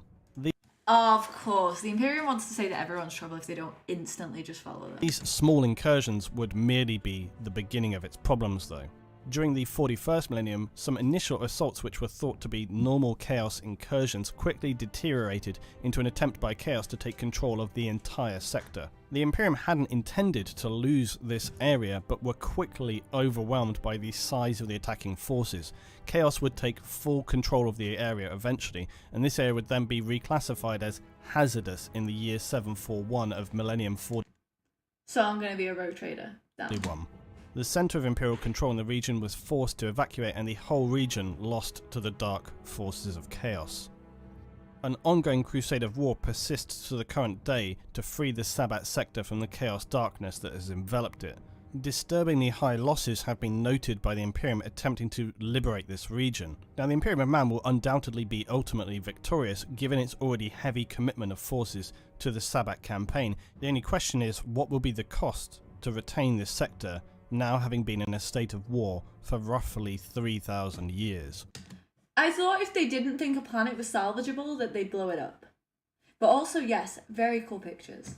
Of course, the Imperium wants to say that everyone's trouble if they don't instantly just follow them. These small incursions would merely be the beginning of its problems though. During the 41st millennium, some initial assaults which were thought to be normal Chaos incursions quickly deteriorated into an attempt by Chaos to take control of the entire sector. The Imperium hadn't intended to lose this area, but were quickly overwhelmed by the size of the attacking forces. Chaos would take full control of the area eventually, and this area would then be reclassified as hazardous in the year 741 of Millennium 41. So I'm going to be a rogue trader. Damn. The centre of Imperial control in the region was forced to evacuate and the whole region lost to the dark forces of chaos. An ongoing crusade of war persists to the current day to free the Sabbat sector from the chaos darkness that has enveloped it. Disturbingly high losses have been noted by the Imperium attempting to liberate this region. Now the Imperium of Man will undoubtedly be ultimately victorious given its already heavy commitment of forces to the Sabbat campaign. The only question is what will be the cost to retain this sector now having been in a state of war for roughly 3,000 years. I thought if they didn't think a planet was salvageable that they'd blow it up. But also, yes, very cool pictures.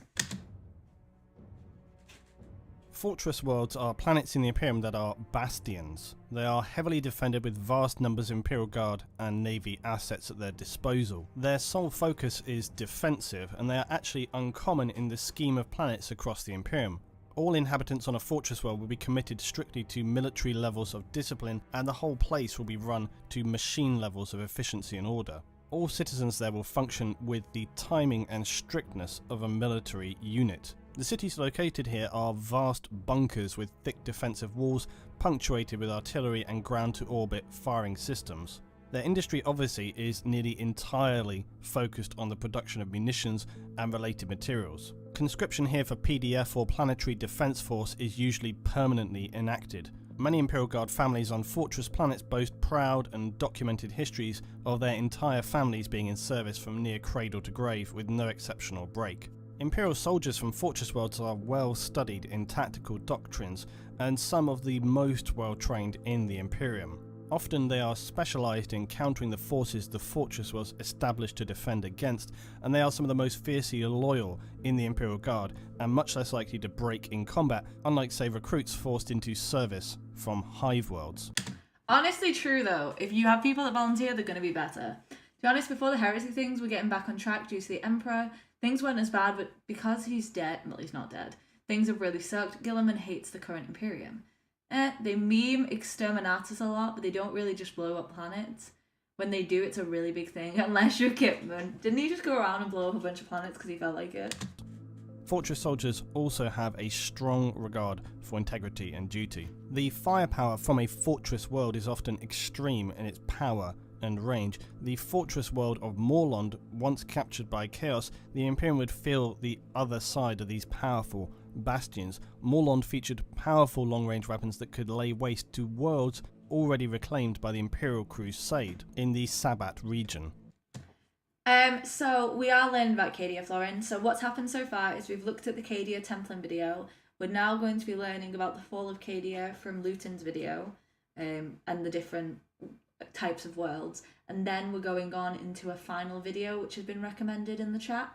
Fortress worlds are planets in the Imperium that are bastions. They are heavily defended with vast numbers of Imperial Guard and Navy assets at their disposal. Their sole focus is defensive, and they are actually uncommon in the scheme of planets across the Imperium. All inhabitants on a fortress world will be committed strictly to military levels of discipline, and the whole place will be run to machine levels of efficiency and order. All citizens there will function with the timing and strictness of a military unit. The cities located here are vast bunkers with thick defensive walls, punctuated with artillery and ground-to-orbit firing systems. Their industry obviously is nearly entirely focused on the production of munitions and related materials. Conscription here for PDF or Planetary Defense Force is usually permanently enacted. Many Imperial Guard families on fortress planets boast proud and documented histories of their entire families being in service from near cradle to grave with no exceptional break. Imperial soldiers from fortress worlds are well studied in tactical doctrines and some of the most well trained in the Imperium. Often they are specialised in countering the forces the fortress was established to defend against, and they are some of the most fiercely loyal in the Imperial Guard and much less likely to break in combat, unlike say recruits forced into service from hive worlds. Honestly true though, if you have people that volunteer they're going to be better. To be honest, before the heresy things were getting back on track due to the Emperor, things weren't as bad, but because he's dead, well he's not dead, things have really sucked. Guilliman hates the current Imperium. They meme exterminatus a lot, but they don't really just blow up planets. When they do, it's a really big thing, unless you're Kipman. Didn't he just go around and blow up a bunch of planets because he felt like it? Fortress soldiers also have a strong regard for integrity and duty. The firepower from a fortress world is often extreme in its power and range. The fortress world of Morlond, once captured by Chaos, the Imperium would feel the other side of these powerful bastions. Morlond featured powerful long-range weapons that could lay waste to worlds already reclaimed by the Imperial Crusade in the Sabbat region. So we are learning about Cadia, Florin. So what's happened so far is we've looked at the Cadia Templin video. We're now going to be learning about the fall of Cadia from Luetin's video, and the different types of worlds. And then we're going on into a final video which has been recommended in the chat,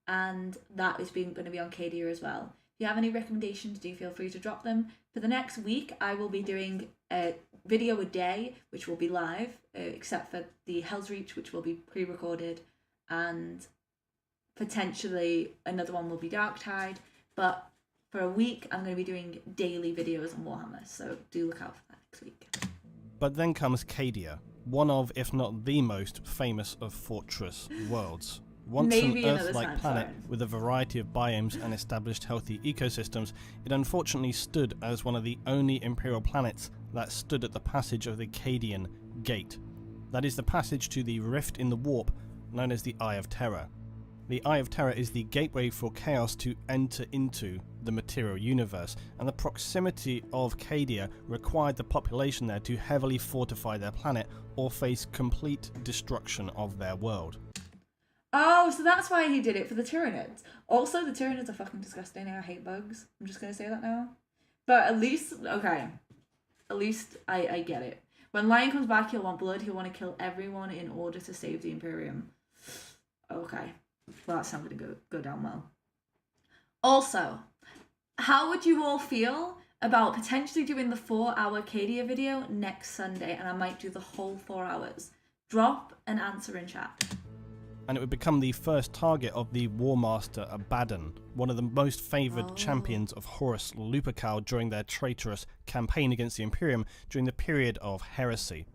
and that is going to be on Cadia as well. If you have any recommendations, do feel free to drop them. For the next week, I will be doing a video a day, which will be live, except for the Hell's Reach, which will be pre-recorded, and potentially another one will be Dark Tide. But for a week, I'm going to be doing daily videos on Warhammer, so do look out for that next week. But then comes Cadia, one of, if not the most famous of fortress worlds. Once Maybe an another Earth-like time, planet sorry. with a variety of biomes and established healthy ecosystems, it unfortunately stood as one of the only Imperial planets that stood at the passage of the Cadian Gate. That is the passage to the rift in the warp known as the Eye of Terror. The Eye of Terror is the gateway for chaos to enter into the material universe, and the proximity of Cadia required the population there to heavily fortify their planet or face complete destruction of their world. Oh, so that's why he did it, for the Tyranids. Also, the Tyranids are fucking disgusting and I hate bugs. I'm just going to say that now. But at least, okay. At least I get it. When Lion comes back, he'll want blood. He'll want to kill everyone in order to save the Imperium. Okay. Well, that's not going to go down well. Also, how would you all feel about potentially doing the 4-hour Cadia video next Sunday? And I might do the whole 4 hours. Drop an answer in chat. And it would become the first target of the War Master Abaddon, one of the most favoured champions of Horus Lupercal during their traitorous campaign against the Imperium during the period of heresy.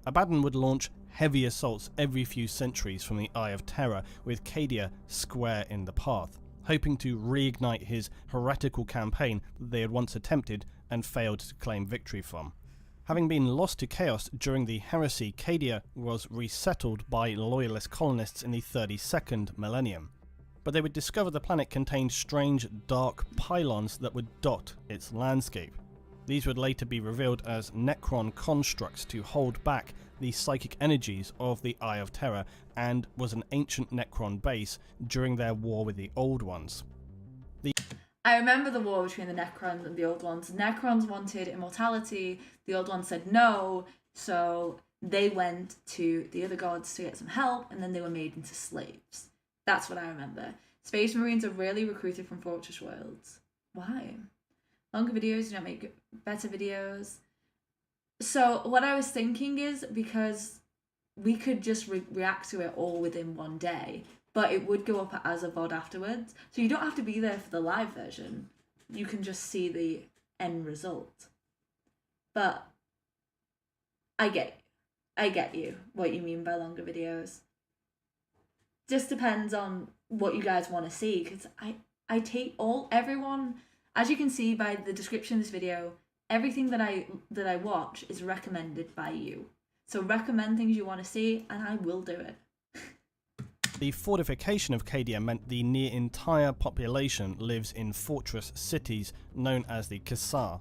Abaddon would launch heavy assaults every few centuries from the Eye of Terror, with Cadia square in the path, hoping to reignite his heretical campaign that they had once attempted and failed to claim victory from. Having been lost to chaos during the heresy, Cadia was resettled by loyalist colonists in the 32nd millennium. But they would discover the planet contained strange, dark pylons that would dot its landscape. These would later be revealed as Necron constructs to hold back the psychic energies of the Eye of Terror, and was an ancient Necron base during their war with the Old Ones. I remember the war between the Necrons and the Old Ones. Necrons wanted immortality, the Old Ones said no, so they went to the other gods to get some help, and then they were made into slaves. That's what I remember. Space Marines are rarely recruited from Fortress Worlds. Why? Longer videos do not make better videos. So what I was thinking is, because we could just react to it all within one day, but it would go up as a VOD afterwards. So you don't have to be there for the live version. You can just see the end result. But I get you, what you mean by longer videos. Just depends on what you guys want to see, because I take everyone, as you can see by the description of this video, everything that I watch is recommended by you. So recommend things you want to see, and I will do it. The fortification of Cadia meant the near entire population lives in fortress cities known as the Cassar,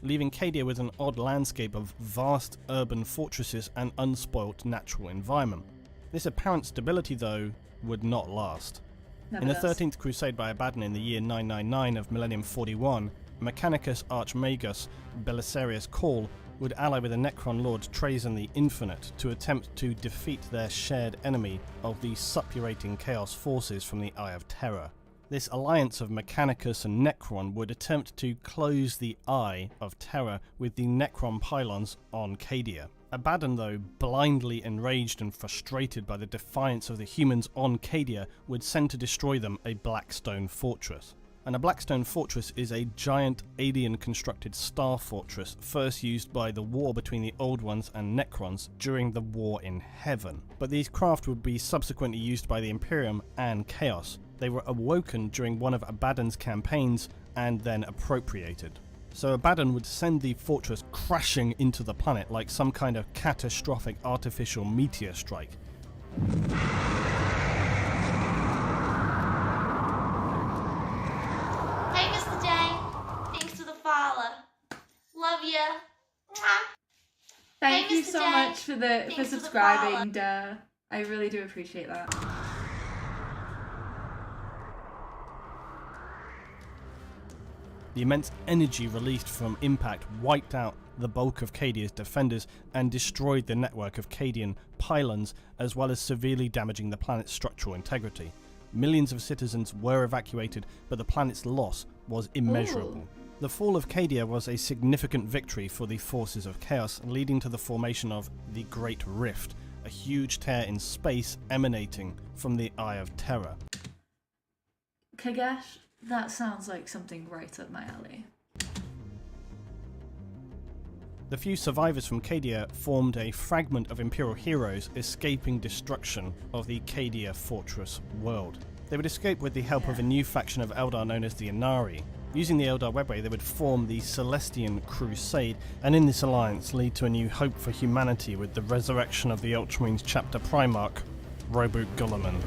leaving Cadia with an odd landscape of vast urban fortresses and unspoilt natural environment. This apparent stability, though, would not last. Never In the does. 13th Crusade by Abaddon in the year 999 of Millennium 41, Mechanicus Archmagus Belisarius Call would ally with the Necron Lord Trazyn the Infinite to attempt to defeat their shared enemy of the suppurating Chaos forces from the Eye of Terror. This alliance of Mechanicus and Necron would attempt to close the Eye of Terror with the Necron pylons on Cadia. Abaddon, though, blindly enraged and frustrated by the defiance of the humans on Cadia, would send to destroy them a Blackstone fortress. And a Blackstone fortress is a giant alien-constructed star fortress first used by the war between the Old Ones and Necrons during the War in Heaven. But these craft would be subsequently used by the Imperium and Chaos. They were awoken during one of Abaddon's campaigns and then appropriated. So Abaddon would send the fortress crashing into the planet like some kind of catastrophic artificial meteor strike. Hey, Mr. J. Thanks for the follow. Love ya. Mwah. Thank Hey, you Mr. so J. much for Thanks for the subscribing, Duh. I really do appreciate that. The immense energy released from impact wiped out the bulk of Cadia's defenders and destroyed the network of Cadian pylons, as well as severely damaging the planet's structural integrity. Millions of citizens were evacuated, but the planet's loss was immeasurable. Ooh. The fall of Cadia was a significant victory for the forces of chaos, leading to the formation of the Great Rift, a huge tear in space emanating from the Eye of Terror. Kagesh, that sounds like something right up my alley. The few survivors from Cadia formed a fragment of Imperial heroes escaping destruction of the Cadia fortress world. They would escape with the help of a new faction of Eldar known as the Inari. Using the Eldar webway, they would form the Celestian Crusade, and in this alliance lead to a new hope for humanity with the resurrection of the Ultramarines chapter Primarch, Robo Guilliman.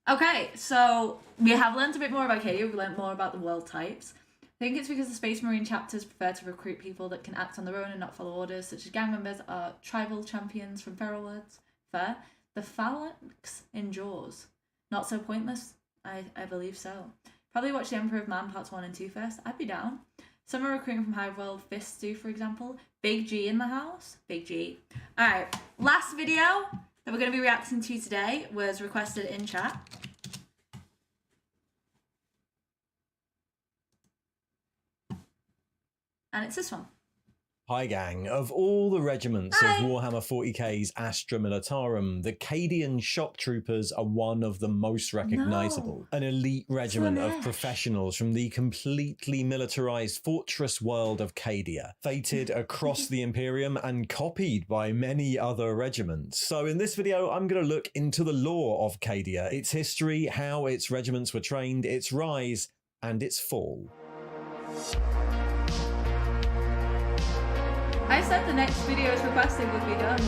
Okay, so we have learned a bit more about Cadia, we've learned more about the world types. I think it's because the Space Marine chapters prefer to recruit people that can act on their own and not follow orders, such as gang members are tribal champions from Feral Words. Fair. The Phalanx endures. Not so pointless? I believe so. Probably watch The Emperor of Man parts 1 and 2 first. I'd be down. Some are recruiting from Hive World, Fists do, for example. Big G in the house. Big G. Alright, last video that we're going to be reacting to today was requested in chat. And it's this one. Hi gang, of all the regiments Hi. of Warhammer 40k's Astra Militarum, the Cadian shock troopers are one of the most recognisable. An elite regiment of Slanesh. professionals from the completely militarised fortress world of Cadia, fated across the Imperium and copied by many other regiments. So in this video, I'm going to look into the lore of Cadia, its history, how its regiments were trained, its rise, and its fall. I said the next video is requested would be done.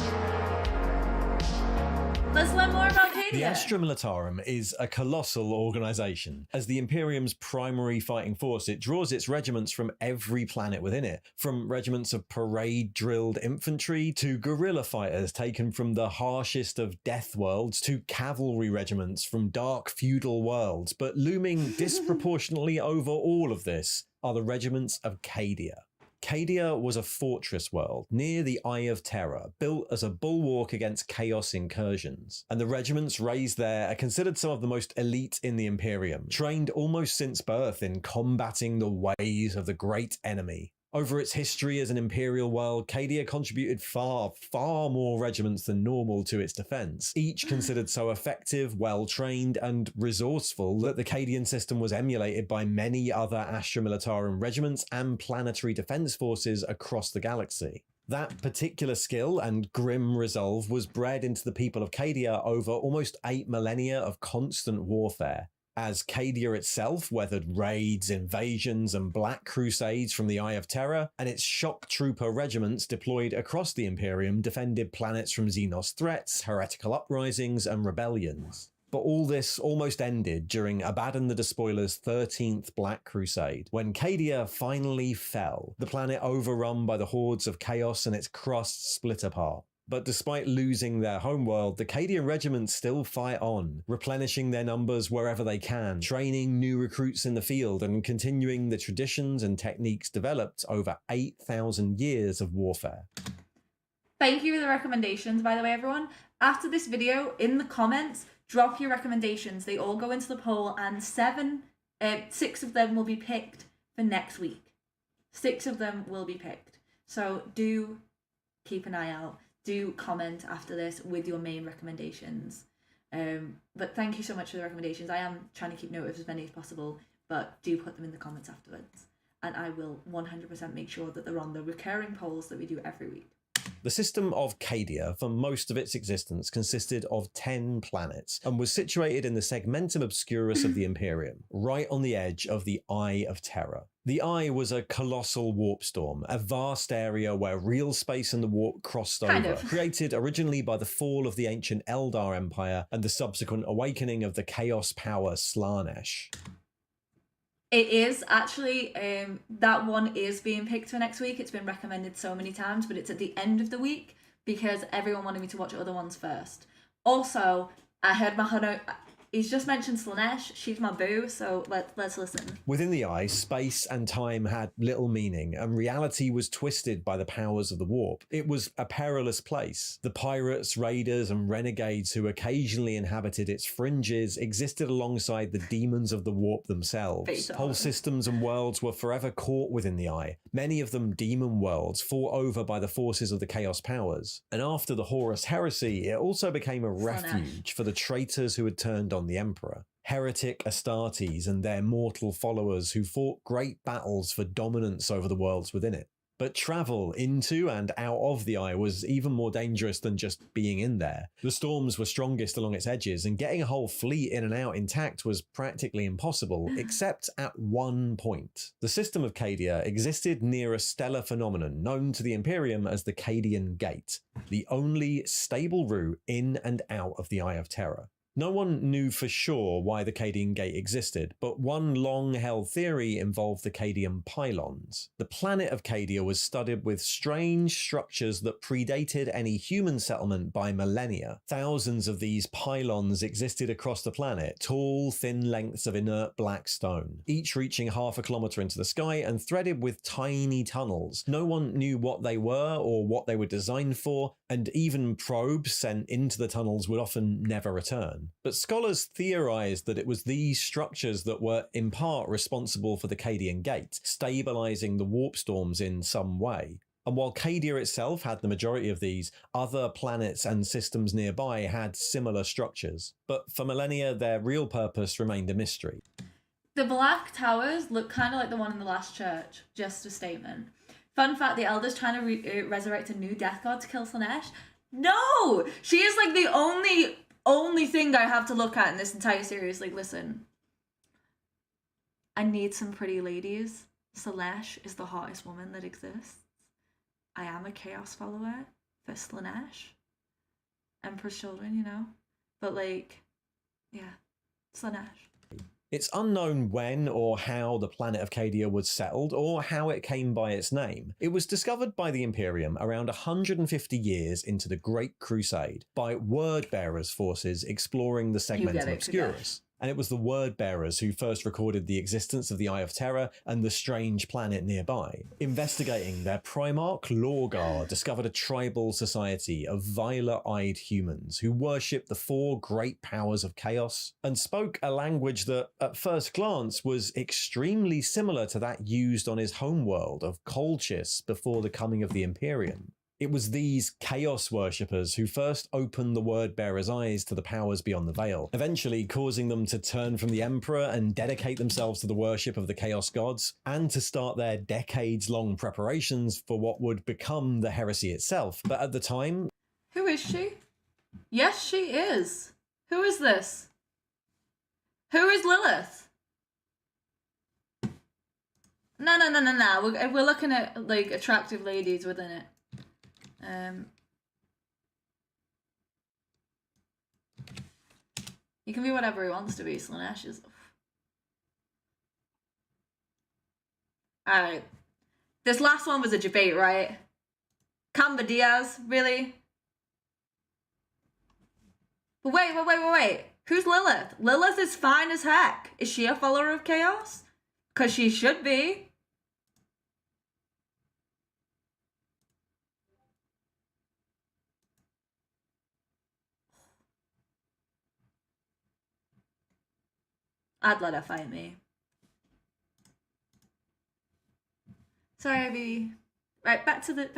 Let's learn more about Cadia. The Astra Militarum is a colossal organisation. As the Imperium's primary fighting force, it draws its regiments from every planet within it, from regiments of parade-drilled infantry to guerrilla fighters taken from the harshest of death worlds to cavalry regiments from dark feudal worlds. But looming disproportionately over all of this are the regiments of Cadia. Cadia was a fortress world near the Eye of Terror, built as a bulwark against chaos incursions. And the regiments raised there are considered some of the most elite in the Imperium, trained almost since birth in combating the ways of the great enemy. Over its history as an imperial world, Cadia contributed far more regiments than normal to its defense, each considered so effective, well-trained, and resourceful that the Cadian system was emulated by many other Astra Militarum regiments and planetary defense forces across the galaxy. That particular skill and grim resolve was bred into the people of Cadia over almost 8 millennia of constant warfare. As Cadia itself weathered raids, invasions, and black crusades from the Eye of Terror, and its shock trooper regiments deployed across the Imperium defended planets from Xenos threats, heretical uprisings, and rebellions. But all this almost ended during Abaddon the Despoiler's 13th Black Crusade, when Cadia finally fell, the planet overrun by the hordes of chaos and its crust split apart. But despite losing their homeworld, the Cadian regiments still fight on, replenishing their numbers wherever they can, training new recruits in the field, and continuing the traditions and techniques developed over 8,000 years of warfare. Thank you for the recommendations, by the way, everyone. After this video, in the comments, drop your recommendations. They all go into the poll, and 6 of them will be picked for next week. 6 of them will be picked. So do keep an eye out. Do comment after this with your main recommendations. But thank you so much for the recommendations. I am trying to keep note of as many as possible, but do put them in the comments afterwards. And I will 100% make sure that they're on the recurring polls that we do every week. The system of Cadia, for most of its existence, consisted of 10 planets and was situated in the segmentum obscurus of the Imperium, right on the edge of the Eye of Terror. The Eye was a colossal warp storm, a vast area where real space and the warp crossed over, created originally by the fall of the ancient Eldar Empire and the subsequent awakening of the chaos power Slanesh. It is actually, that one is being picked for next week. It's been recommended so many times, but it's at the end of the week because everyone wanted me to watch other ones first. Also, I heard he's just mentioned Slanesh. She's my boo, so let's listen. Within the Eye, space and time had little meaning, and reality was twisted by the powers of the warp. It was a perilous place. The pirates, raiders, and renegades who occasionally inhabited its fringes existed alongside the demons of the warp themselves. Whole systems and worlds were forever caught within the Eye, many of them demon worlds fought over by the forces of the Chaos powers. And after the Horus Heresy, it also became a refuge for the traitors who had turned on the Emperor. Heretic Astartes and their mortal followers who fought great battles for dominance over the worlds within it. But travel into and out of the Eye was even more dangerous than just being in there. The storms were strongest along its edges, and getting a whole fleet in and out intact was practically impossible, except at one point. The system of Cadia existed near a stellar phenomenon known to the Imperium as the Cadian Gate, the only stable route in and out of the Eye of Terror. No one knew for sure why the Cadian Gate existed, but one long-held theory involved the Cadian pylons. The planet of Cadia was studded with strange structures that predated any human settlement by millennia. Thousands of these pylons existed across the planet, tall, thin lengths of inert black stone, each reaching half a kilometer into the sky and threaded with tiny tunnels. No one knew what they were or what they were designed for, and even probes sent into the tunnels would often never return. But scholars theorized that it was these structures that were in part responsible for the Cadian Gate, stabilizing the warp storms in some way. And while Cadia itself had the majority of these, other planets and systems nearby had similar structures. But for millennia, their real purpose remained a mystery. The Black Towers look kind of like the one in the Last Church. Just a statement. Fun fact, the Elder's trying to resurrect a new death god to kill Slanesh. No! She is like the only thing I have to look at in this entire series. Like, listen, I need some pretty ladies. Slanesh is the hottest woman that exists. I am a chaos follower for Slanesh. Emperor's children, you know? But like, yeah, Slanesh. It's unknown when or how the planet of Cadia was settled, or how it came by its name. It was discovered by the Imperium around 150 years into the Great Crusade by Word-Bearers forces exploring the Segmentum Obscurus. And it was the Word-Bearers who first recorded the existence of the Eye of Terror and the strange planet nearby. Investigating, their Primarch Lorgar discovered a tribal society of violet-eyed humans who worshipped the four great powers of chaos and spoke a language that, at first glance, was extremely similar to that used on his homeworld of Colchis before the coming of the Imperium. It was these chaos worshippers who first opened the Word-Bearers' eyes to the powers beyond the veil, eventually causing them to turn from the Emperor and dedicate themselves to the worship of the Chaos Gods, and to start their decades-long preparations for what would become the heresy itself. But at the time... Who is she? Yes, she is. Who is this? Who is Lilith? No. We're looking at, like, attractive ladies within it. He can be whatever he wants to be. Slanesh is... Alright. This last one was a debate, right? Camba Diaz, really? But wait. Who's Lilith? Lilith is fine as heck. Is she a follower of chaos? Because she should be. I'd let her fight me. Sorry, Abby. Right, back to the.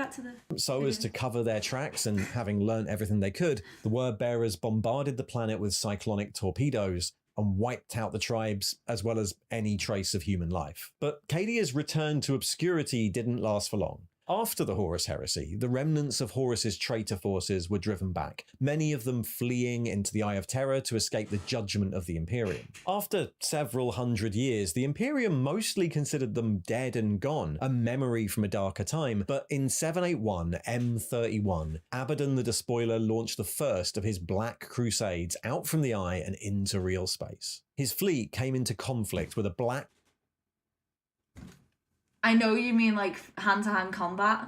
So as to cover their tracks, and having learned everything they could, the Word-Bearers bombarded the planet with cyclonic torpedoes and wiped out the tribes as well as any trace of human life. But Cadia's return to obscurity didn't last for long. After the Horus Heresy, the remnants of Horus's traitor forces were driven back, many of them fleeing into the Eye of Terror to escape the judgment of the Imperium. After several hundred years, the Imperium mostly considered them dead and gone, a memory from a darker time, but in 781 M31, Abaddon the Despoiler launched the first of his Black Crusades out from the Eye and into real space. His fleet came into conflict with a black... I know you mean like hand-to-hand combat,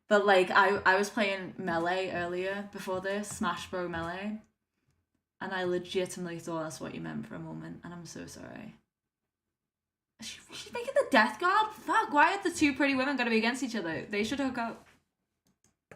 but like I was playing Melee earlier before this, Smash Bros. Melee, And I legitimately thought that's what you meant for a moment, and I'm so sorry. She's making the Death Guard? Fuck, why are the two pretty women going to be against each other? They should hook up.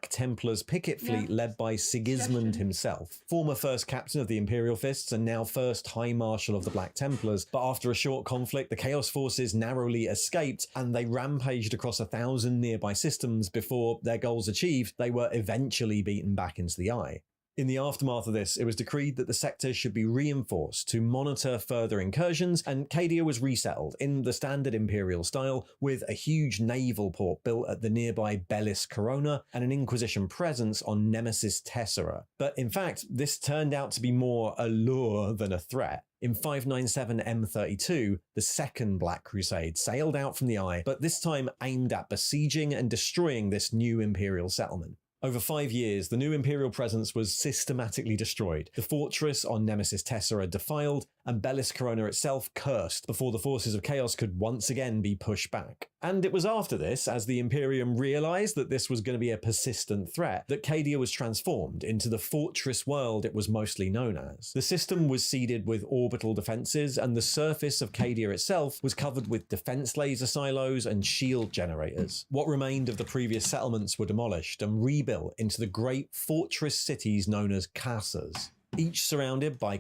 Templars picket fleet led by Sigismund himself, former first captain of the Imperial Fists and now first High Marshal of the Black Templars. But after a short conflict, the Chaos Forces narrowly escaped and they rampaged across 1,000 nearby systems before, their goals achieved, they were eventually beaten back into the Eye. In the aftermath of this, it was decreed that the sector should be reinforced to monitor further incursions, and Cadia was resettled in the standard Imperial style, with a huge naval port built at the nearby Bellis Corona and an Inquisition presence on Nemesis Tessera. But in fact, this turned out to be more a lure than a threat. In 597 M32, the Second Black Crusade sailed out from the Eye, but this time aimed at besieging and destroying this new Imperial settlement. Over 5 years, the new Imperial presence was systematically destroyed, the fortress on Nemesis Tessera defiled, and Bellis Corona itself cursed before the forces of Chaos could once again be pushed back. And it was after this, as the Imperium realised that this was going to be a persistent threat, that Cadia was transformed into the fortress world it was mostly known as. The system was seeded with orbital defences, and the surface of Cadia itself was covered with defence laser silos and shield generators. What remained of the previous settlements were demolished and rebuilt into the great fortress cities known as casas, each surrounded by...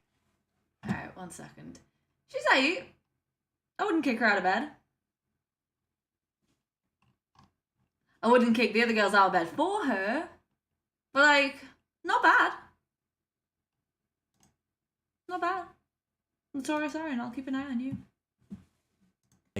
Alright, 1 second. She's 8. I wouldn't kick her out of bed. I wouldn't kick the other girls out of bed for her. But, like, not bad. Not bad. Notorious Iron, I'll keep an eye on you.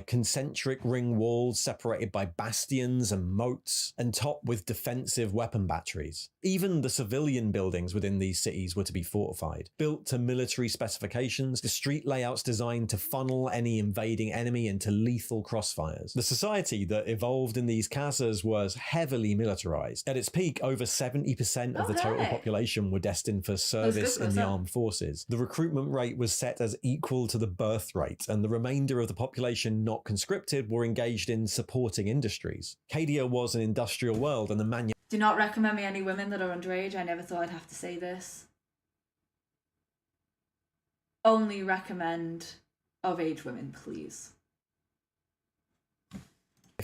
Concentric ring walls separated by bastions and moats, and topped with defensive weapon batteries. Even the civilian buildings within these cities were to be fortified. Built to military specifications, the street layouts designed to funnel any invading enemy into lethal crossfires. The society that evolved in these casas was heavily militarized. At its peak, over 70% of the total population were destined for service in the armed forces. The recruitment rate was set as equal to the birth rate, and the remainder of the population not conscripted were engaged in supporting industries. Cadia was an industrial world, and the Do not recommend me any women that are underage. I never thought I'd have to say this. Only recommend of age women, please.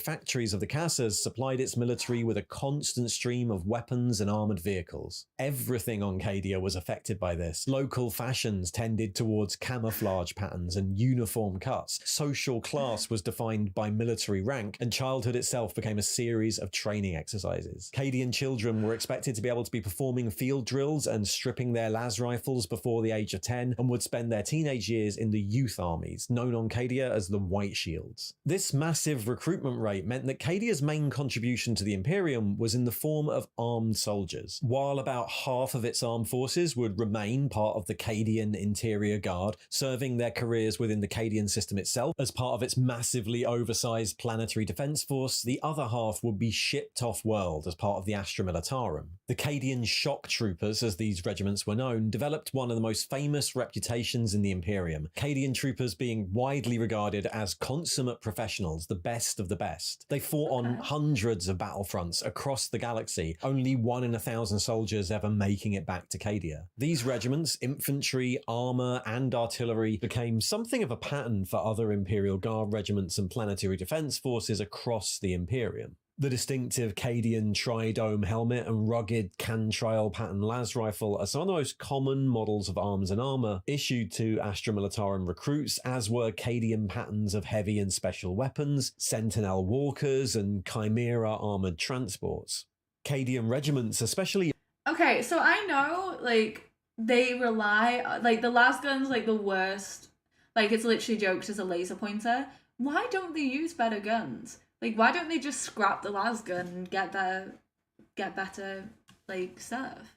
factories of the casas supplied its military with a constant stream of weapons and armoured vehicles. Everything on Cadia was affected by this. Local fashions tended towards camouflage patterns and uniform cuts. Social class was defined by military rank, and childhood itself became a series of training exercises. Cadian children were expected to be able to be performing field drills and stripping their las rifles before the age of 10, and would spend their teenage years in the youth armies, known on Cadia as the White Shields. This massive recruitment rate meant that Cadia's main contribution to the Imperium was in the form of armed soldiers. While about half of its armed forces would remain part of the Cadian Interior Guard, serving their careers within the Cadian system itself as part of its massively oversized planetary defense force, the other half would be shipped off-world as part of the Astra Militarum. The Cadian Shock Troopers, as these regiments were known, developed one of the most famous reputations in the Imperium, Cadian troopers being widely regarded as consummate professionals, the best of the best. They fought on hundreds of battlefronts across the galaxy, only 1 in 1,000 soldiers ever making it back to Cadia. These regiments, infantry, armour and artillery, became something of a pattern for other Imperial Guard regiments and planetary defence forces across the Imperium. The distinctive Cadian tridome helmet and rugged cantrile pattern las rifle are some of the most common models of arms and armour issued to Astra Militarum recruits, as were Cadian patterns of heavy and special weapons, Sentinel walkers and Chimera armoured transports. Cadian regiments especially... Okay, so I know, like, they rely... Like, the las gun's, like, the worst. Like, it's literally joked as a laser pointer. Why don't they use better guns? Like, why don't they just scrap the las gun and get better, like, stuff?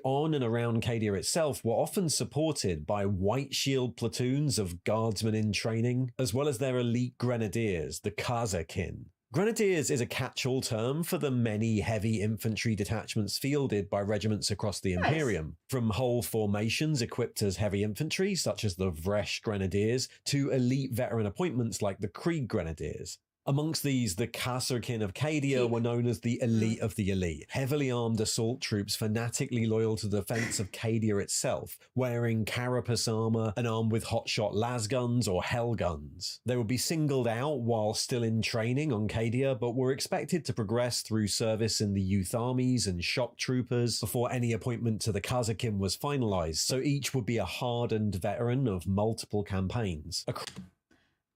On and around Cadia itself were often supported by White Shield platoons of guardsmen in training, as well as their elite grenadiers, the Kazakin. Grenadiers is a catch-all term for the many heavy infantry detachments fielded by regiments across the Imperium, from whole formations equipped as heavy infantry, such as the Vresh Grenadiers, to elite veteran appointments like the Krieg Grenadiers. Amongst these, the Kasrkin of Cadia were known as the elite of the elite, heavily armed assault troops fanatically loyal to the defense of Cadia itself, wearing carapace armor and armed with hotshot lasguns or hell guns. They would be singled out while still in training on Cadia, but were expected to progress through service in the youth armies and shock troopers before any appointment to the Kasrkin was finalized, so each would be a hardened veteran of multiple campaigns.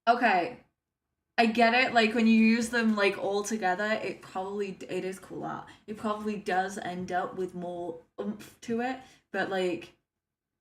Okay. I get it, like, when you use them, like, all together, it is cooler. It probably does end up with more oomph to it, but, like,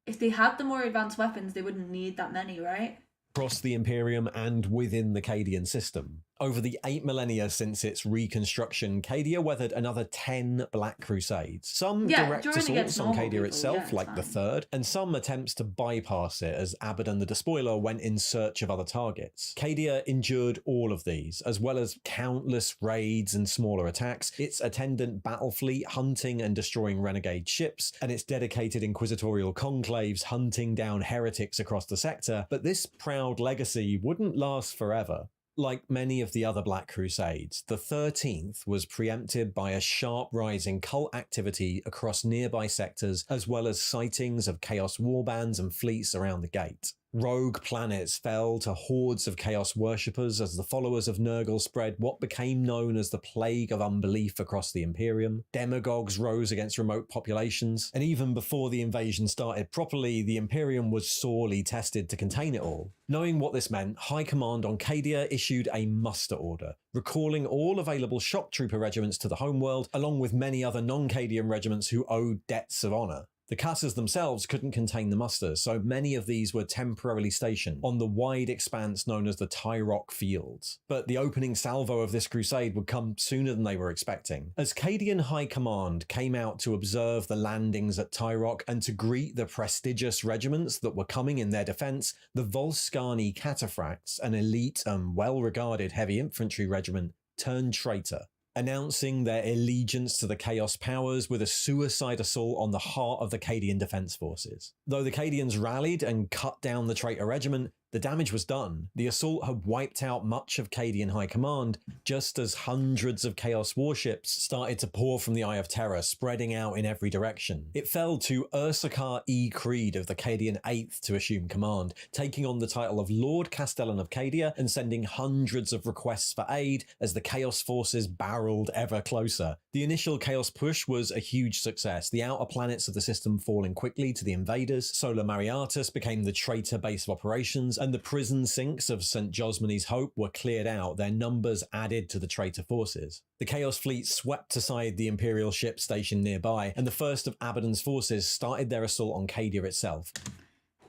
if they had the more advanced weapons, they wouldn't need that many, right? Across the Imperium and within the Cadian system. Over the 8 millennia since its reconstruction, Cadia weathered another 10 Black Crusades. Some direct assaults on Cadia itself, like the Third, and some attempts to bypass it as Abaddon the Despoiler went in search of other targets. Cadia endured all of these, as well as countless raids and smaller attacks, its attendant battle fleet hunting and destroying renegade ships, and its dedicated inquisitorial conclaves hunting down heretics across the sector, but this proud legacy wouldn't last forever. Like many of the other Black Crusades, the 13th was preempted by a sharp rise in cult activity across nearby sectors, as well as sightings of Chaos warbands and fleets around the gate. Rogue planets fell to hordes of Chaos worshippers as the followers of Nurgle spread what became known as the Plague of Unbelief across the Imperium. Demagogues rose against remote populations, and even before the invasion started properly, the Imperium was sorely tested to contain it all. Knowing what this meant, High Command on Cadia issued a muster order, recalling all available shock trooper regiments to the homeworld, along with many other non-Cadian regiments who owed debts of honour. The casters themselves couldn't contain the musters, so many of these were temporarily stationed on the wide expanse known as the Tyrock Fields. But the opening salvo of this crusade would come sooner than they were expecting. As Cadian High Command came out to observe the landings at Tyrock and to greet the prestigious regiments that were coming in their defence, the Volskani Cataphracts, an elite and well-regarded heavy infantry regiment, turned traitor, announcing their allegiance to the Chaos powers with a suicide assault on the heart of the Cadian Defence Forces. Though the Cadians rallied and cut down the traitor regiment, the damage was done. The assault had wiped out much of Cadian High Command, just as hundreds of Chaos warships started to pour from the Eye of Terror, spreading out in every direction. It fell to Ursakar E. Creed of the Cadian 8th to assume command, taking on the title of Lord Castellan of Cadia and sending hundreds of requests for aid as the Chaos forces barreled ever closer. The initial Chaos push was a huge success, the outer planets of the system falling quickly to the invaders. Solar Mariatus became the traitor base of operations, and the prison sinks of St. Josmany's Hope were cleared out, their numbers added to the traitor forces. The Chaos fleet swept aside the Imperial ship stationed nearby, and the first of Abaddon's forces started their assault on Cadia itself.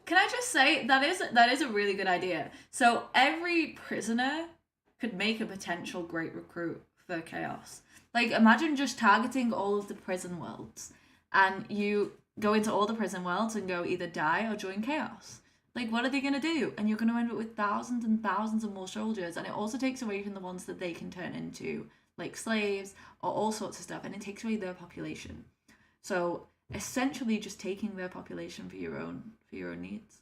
Can I just say, that is a really good idea. So every prisoner could make a potential great recruit for Chaos. Like, imagine just targeting all of the prison worlds, and you go into all the prison worlds and go either die or join Chaos. Like, what are they going to do? And you're going to end up with thousands and thousands of more soldiers. And it also takes away from the ones that they can turn into, like slaves or all sorts of stuff. And it takes away their population. So essentially just taking their population for your own needs.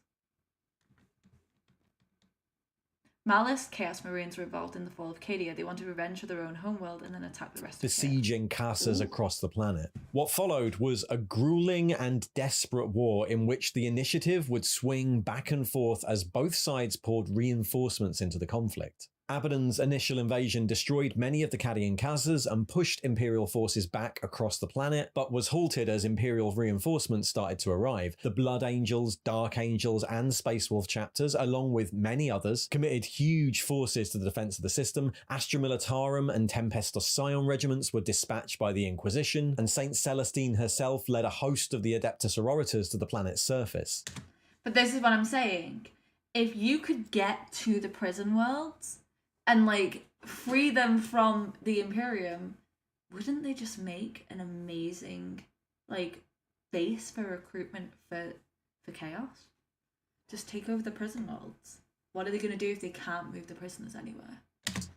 Malice Chaos Marines were involved in the fall of Cadia. They wanted revenge for their own homeworld and then attack the rest of Chaos. Besieging casters across the planet. What followed was a grueling and desperate war in which the initiative would swing back and forth as both sides poured reinforcements into the conflict. Abaddon's initial invasion destroyed many of the Cadian casters and pushed Imperial forces back across the planet, but was halted as Imperial reinforcements started to arrive. The Blood Angels, Dark Angels, and Space Wolf chapters, along with many others, committed huge forces to the defense of the system. Astra Militarum and Tempestos Scion regiments were dispatched by the Inquisition, and Saint Celestine herself led a host of the Adeptus Aurorators to the planet's surface. But this is what I'm saying. If you could get to the prison worlds and, like, free them from the Imperium, wouldn't they just make an amazing, like, base for recruitment for Chaos? Just take over the prison worlds. What are they going to do if they can't move the prisoners anywhere?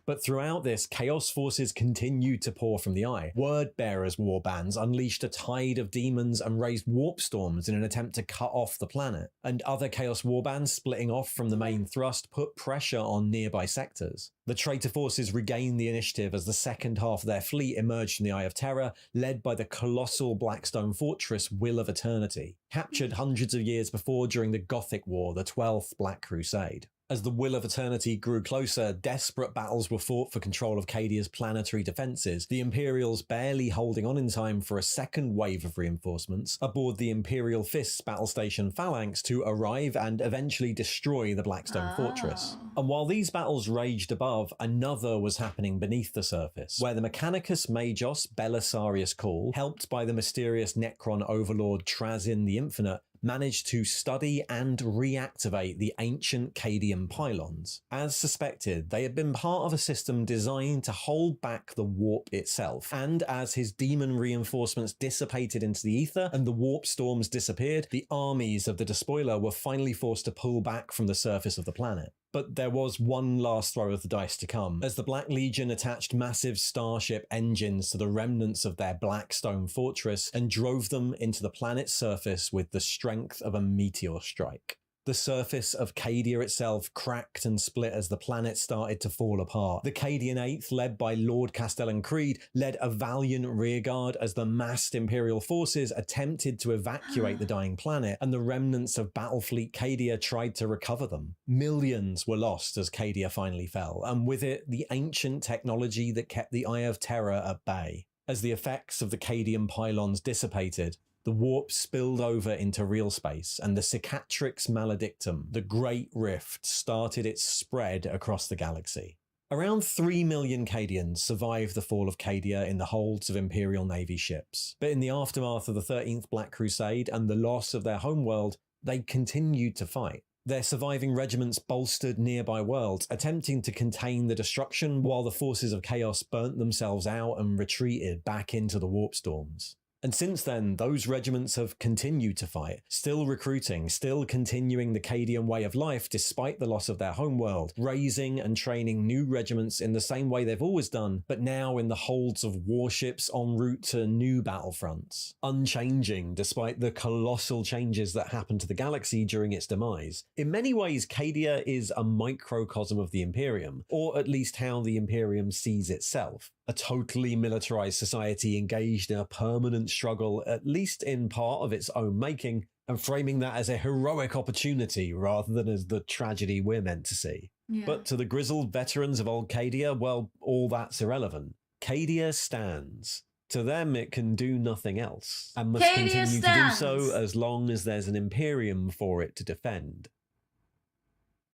But throughout this, Chaos forces continued to pour from the Eye. Word-bearers warbands unleashed a tide of demons and raised warp storms in an attempt to cut off the planet. And other Chaos warbands splitting off from the main thrust put pressure on nearby sectors. The traitor forces regained the initiative as the second half of their fleet emerged from the Eye of Terror, led by the colossal Blackstone fortress Will of Eternity, captured hundreds of years before during the Gothic War, the 12th Black Crusade. As the Will of Eternity grew closer, desperate battles were fought for control of Cadia's planetary defences, the Imperials barely holding on in time for a second wave of reinforcements aboard the Imperial Fist's battle station Phalanx to arrive and eventually destroy the Blackstone fortress. And while these battles raged above, another was happening beneath the surface, where the Mechanicus Magos Belisarius Call, helped by the mysterious Necron overlord Trazyn the Infinite, managed to study and reactivate the ancient Cadian pylons. As suspected, they had been part of a system designed to hold back the warp itself, and as his demon reinforcements dissipated into the ether and the warp storms disappeared, the armies of the Despoiler were finally forced to pull back from the surface of the planet. But there was one last throw of the dice to come, as the Black Legion attached massive starship engines to the remnants of their Blackstone fortress and drove them into the planet's surface with the strength of a meteor strike. The surface of Cadia itself cracked and split as the planet started to fall apart. The Cadian 8th, led by Lord Castellan Creed, led a valiant rearguard as the massed Imperial forces attempted to evacuate the dying planet, and the remnants of Battlefleet Cadia tried to recover them. Millions were lost as Cadia finally fell, and with it, the ancient technology that kept the Eye of Terror at bay. As the effects of the Cadian pylons dissipated, the warp spilled over into real space, and the Cicatrix Maledictum, the Great Rift, started its spread across the galaxy. Around 3 million Cadians survived the fall of Cadia in the holds of Imperial Navy ships, but in the aftermath of the 13th Black Crusade and the loss of their homeworld, they continued to fight. Their surviving regiments bolstered nearby worlds, attempting to contain the destruction while the forces of Chaos burnt themselves out and retreated back into the warp storms. And since then, those regiments have continued to fight, still recruiting, still continuing the Cadian way of life despite the loss of their homeworld, raising and training new regiments in the same way they've always done, but now in the holds of warships en route to new battlefronts. Unchanging despite the colossal changes that happened to the galaxy during its demise. In many ways, Cadia is a microcosm of the Imperium, or at least how the Imperium sees itself. A totally militarized society engaged in a permanent struggle, at least in part of its own making, and framing that as a heroic opportunity rather than as the tragedy we're meant to see. Yeah. But to the grizzled veterans of old Cadia, well, all that's irrelevant. Cadia stands. To them, it can do nothing else, and must continue to do so as long as there's an Imperium for it to defend.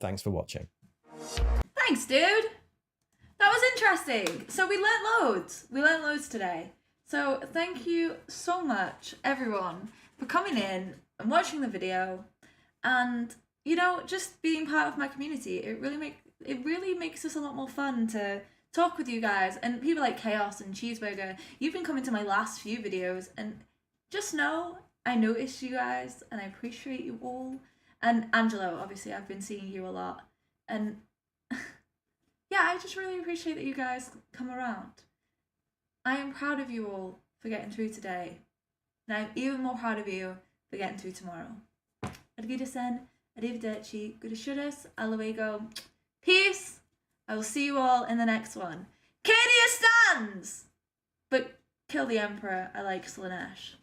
Thanks for watching. Thanks, dude! That was interesting. So we learnt loads. We learnt loads today. So thank you so much, everyone, for coming in and watching the video, and just being part of my community. It really makes this a lot more fun to talk with you guys and people like Chaos and Cheeseburger. You've been coming to my last few videos, and just know I noticed you guys and I appreciate you all. And Angelo, obviously, I've been seeing you a lot, and yeah, I just really appreciate that you guys come around. I am proud of you all for getting through today, and I'm even more proud of you for getting through tomorrow. Advidesen, arrivederci, gudashudas, alluego, peace. I will see you all in the next one. Cadia stands! But kill the Emperor, I like Slanesh.